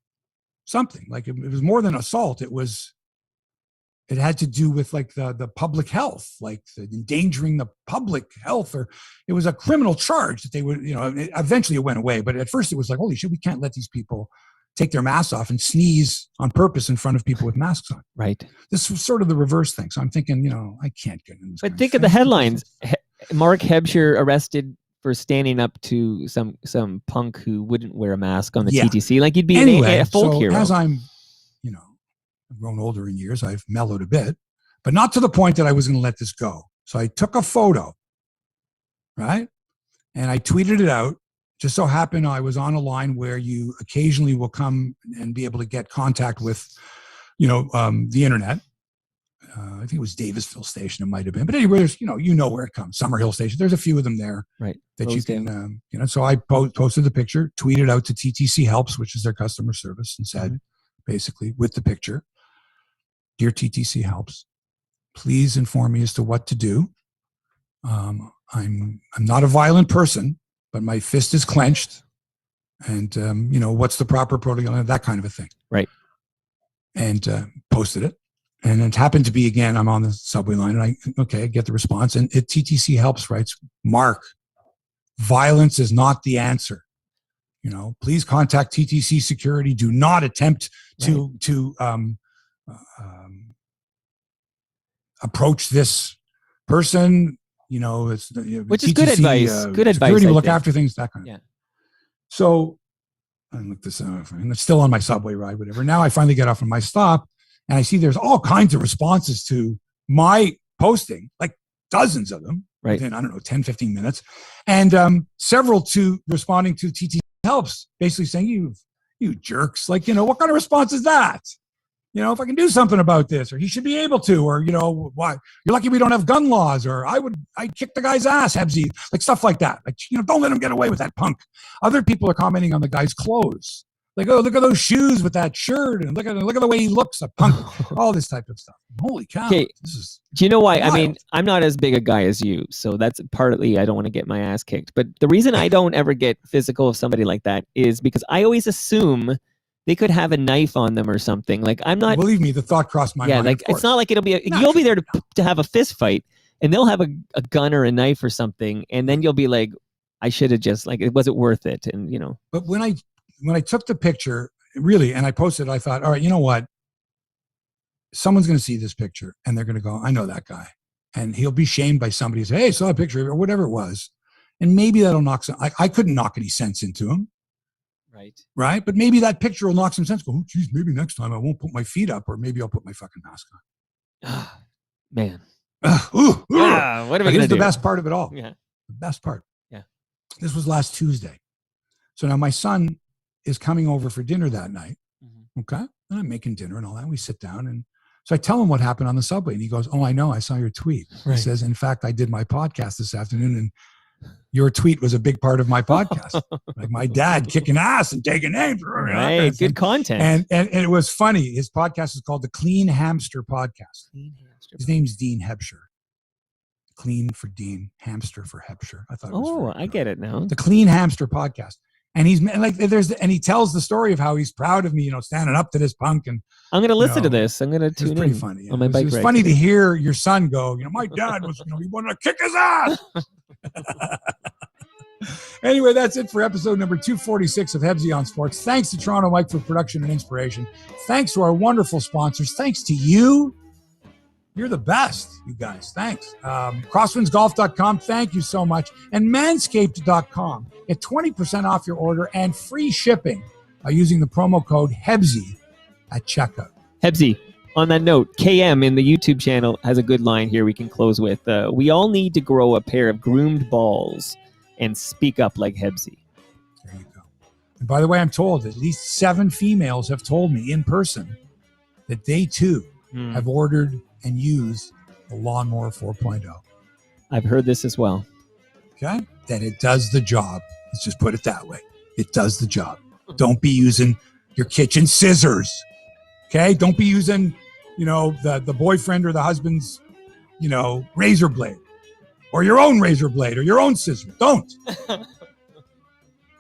something. Like it was more than assault. It had to do with like the public health, like endangering the public health, or it was a criminal charge that they would, eventually it went away. But at first it was like, holy shit, we can't let these people take their masks off and sneeze on purpose in front of people with masks on. Right. This was sort of the reverse thing. So I'm thinking, I can't get in this. But think of the headlines. Mark Hebscher arrested for standing up to some punk who wouldn't wear a mask on the TTC. Like you'd be a folk hero. As I'm, I've grown older in years, I've mellowed a bit, but not to the point that I was going to let this go. So I took a photo, right? And I tweeted it out. Just so happened I was on a line where you occasionally will come and be able to get contact with, the internet. I think it was Davisville Station. It might have been, but anyway, there's, where it comes. Summerhill Station. There's a few of them there, right? That you can, So I posted the picture, tweeted out to TTC Helps, which is their customer service, and said, basically with the picture, "Dear TTC Helps, please inform me as to what to do. I'm not a violent person, but my fist is clenched, and what's the proper protocol, that kind of a thing." Right. And posted it, and it happened to be again. I'm on the subway line, and I get the response, and TTC Helps writes, "Mark, violence is not the answer. Please contact TTC security. Do not attempt to approach this person. It's which is TTC, good advice. Good advice. Security will look after things. That kind of. Yeah. So I looked this up, and it's still on my subway ride, whatever. Now I finally get off on my stop, and I see there's all kinds of responses to my posting, like dozens of them. Right. Within, 10, 15 minutes. And several to responding to TTC Helps, basically saying, you jerks. Like, what kind of response is that? If I can do something about this, or he should be able to, or, why you're lucky we don't have gun laws, or I'd kick the guy's ass, Hebsy, like stuff like that. Like, don't let him get away with that punk. Other people are commenting on the guy's clothes. Like, oh, look at those shoes with that shirt, and look at the way he looks, a punk, all this type of stuff. Holy cow. Okay. Do you know why? Wild. I mean, I'm not as big a guy as you, so that's partly I don't want to get my ass kicked. But the reason I don't ever get physical with somebody like that is because I always assume they could have a knife on them or something. Like, I'm not. Believe me, the thought crossed my mind. Yeah, like it's not like it'll be. You'll be there to have a fist fight, and they'll have a gun or a knife or something, and then you'll be like, I should have just it wasn't worth it, and But when I took the picture. Really, and I posted, I thought, all right, you know what? Someone's going to see this picture and they're going to go, I know that guy. And he'll be shamed by somebody who says, hey, I saw a picture or whatever it was. And maybe that'll knock some, I couldn't knock any sense into him. Right. But maybe that picture will knock some sense. Go, oh, geez, maybe next time I won't put my feet up, or maybe I'll put my fucking mask on. Man. What are we going to do? Here's the best part of it all. Yeah. The best part. Yeah. This was last Tuesday. So now my son is coming over for dinner that night. Mm-hmm. Okay. And I'm making dinner and all that. We sit down, and so I tell him what happened on the subway, and he goes, oh, I know. I saw your tweet. Right. He says, in fact, I did my podcast this afternoon, and your tweet was a big part of my podcast. Like my dad kicking ass and taking names. Right. Good content. And it was funny. His podcast is called the Clean Hamster Podcast. His name's Dean Hebscher. Clean for Dean, hamster for Hebscher. I thought it was I get it now. The Clean Hamster Podcast. And he's like, and he tells the story of how he's proud of me, standing up to this punk. And I'm going to listen to this. I'm going to tune in. It's pretty funny. On my bike ride. It's funny to hear your son go, my dad was, he wanted to kick his ass. Anyway, that's it for episode number 246 of Hebsy on Sports. Thanks to Toronto Mike for production and inspiration. Thanks to our wonderful sponsors. Thanks to you. You're the best, you guys. Thanks. Crosswindsgolf.com. Thank you so much. And manscaped.com. Get 20% off your order and free shipping by using the promo code HEBSY at checkout. Hebsy, on that note, KM in the YouTube channel has a good line here we can close with. We all need to grow a pair of groomed balls and speak up like Hebsy. There you go. And by the way, I'm told at least 7 females have told me in person that they too have ordered and use the Lawnmower 4.0. I've heard this as well. Okay? That it does the job. Let's just put it that way. It does the job. Don't be using your kitchen scissors. Okay? Don't be using, the boyfriend or the husband's razor blade or your own razor blade or your own scissors. Don't.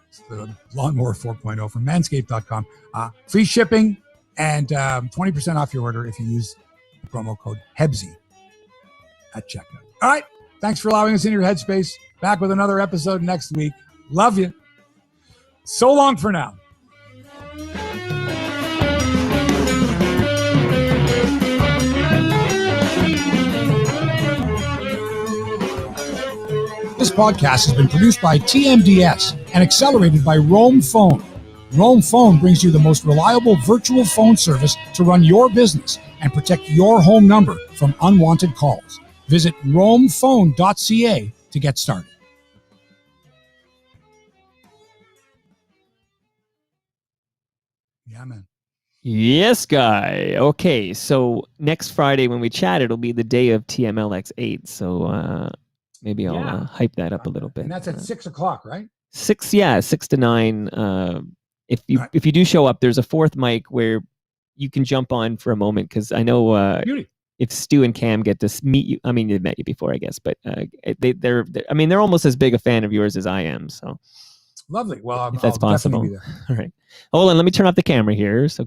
It's the Lawnmower 4.0 from manscaped.com. Free shipping and 20% off your order if you use the promo code Hebsy at checkout. All right. Thanks for allowing us in your headspace. Back with another episode next week. Love you. So long for now. This podcast has been produced by TMDS and accelerated by Roam Phone. Roam Phone brings you the most reliable virtual phone service to run your business and protect your home number from unwanted calls. Visit roamphone.ca to get started. Yeah, man. Yes, guy. Okay, so next Friday when we chat, it'll be the day of TMLX8. So maybe I'll hype that up a little bit. And that's at 6 o'clock, right? 6 to 9. If you do show up, there's a fourth mic where you can jump on for a moment, because I know if Stu and Cam get to meet you, I mean, they've met you before, I guess, but they're almost as big a fan of yours as I am. So lovely. Well, if that's I'll possible. definitely be there. All right. Hold on, let me turn off the camera here. So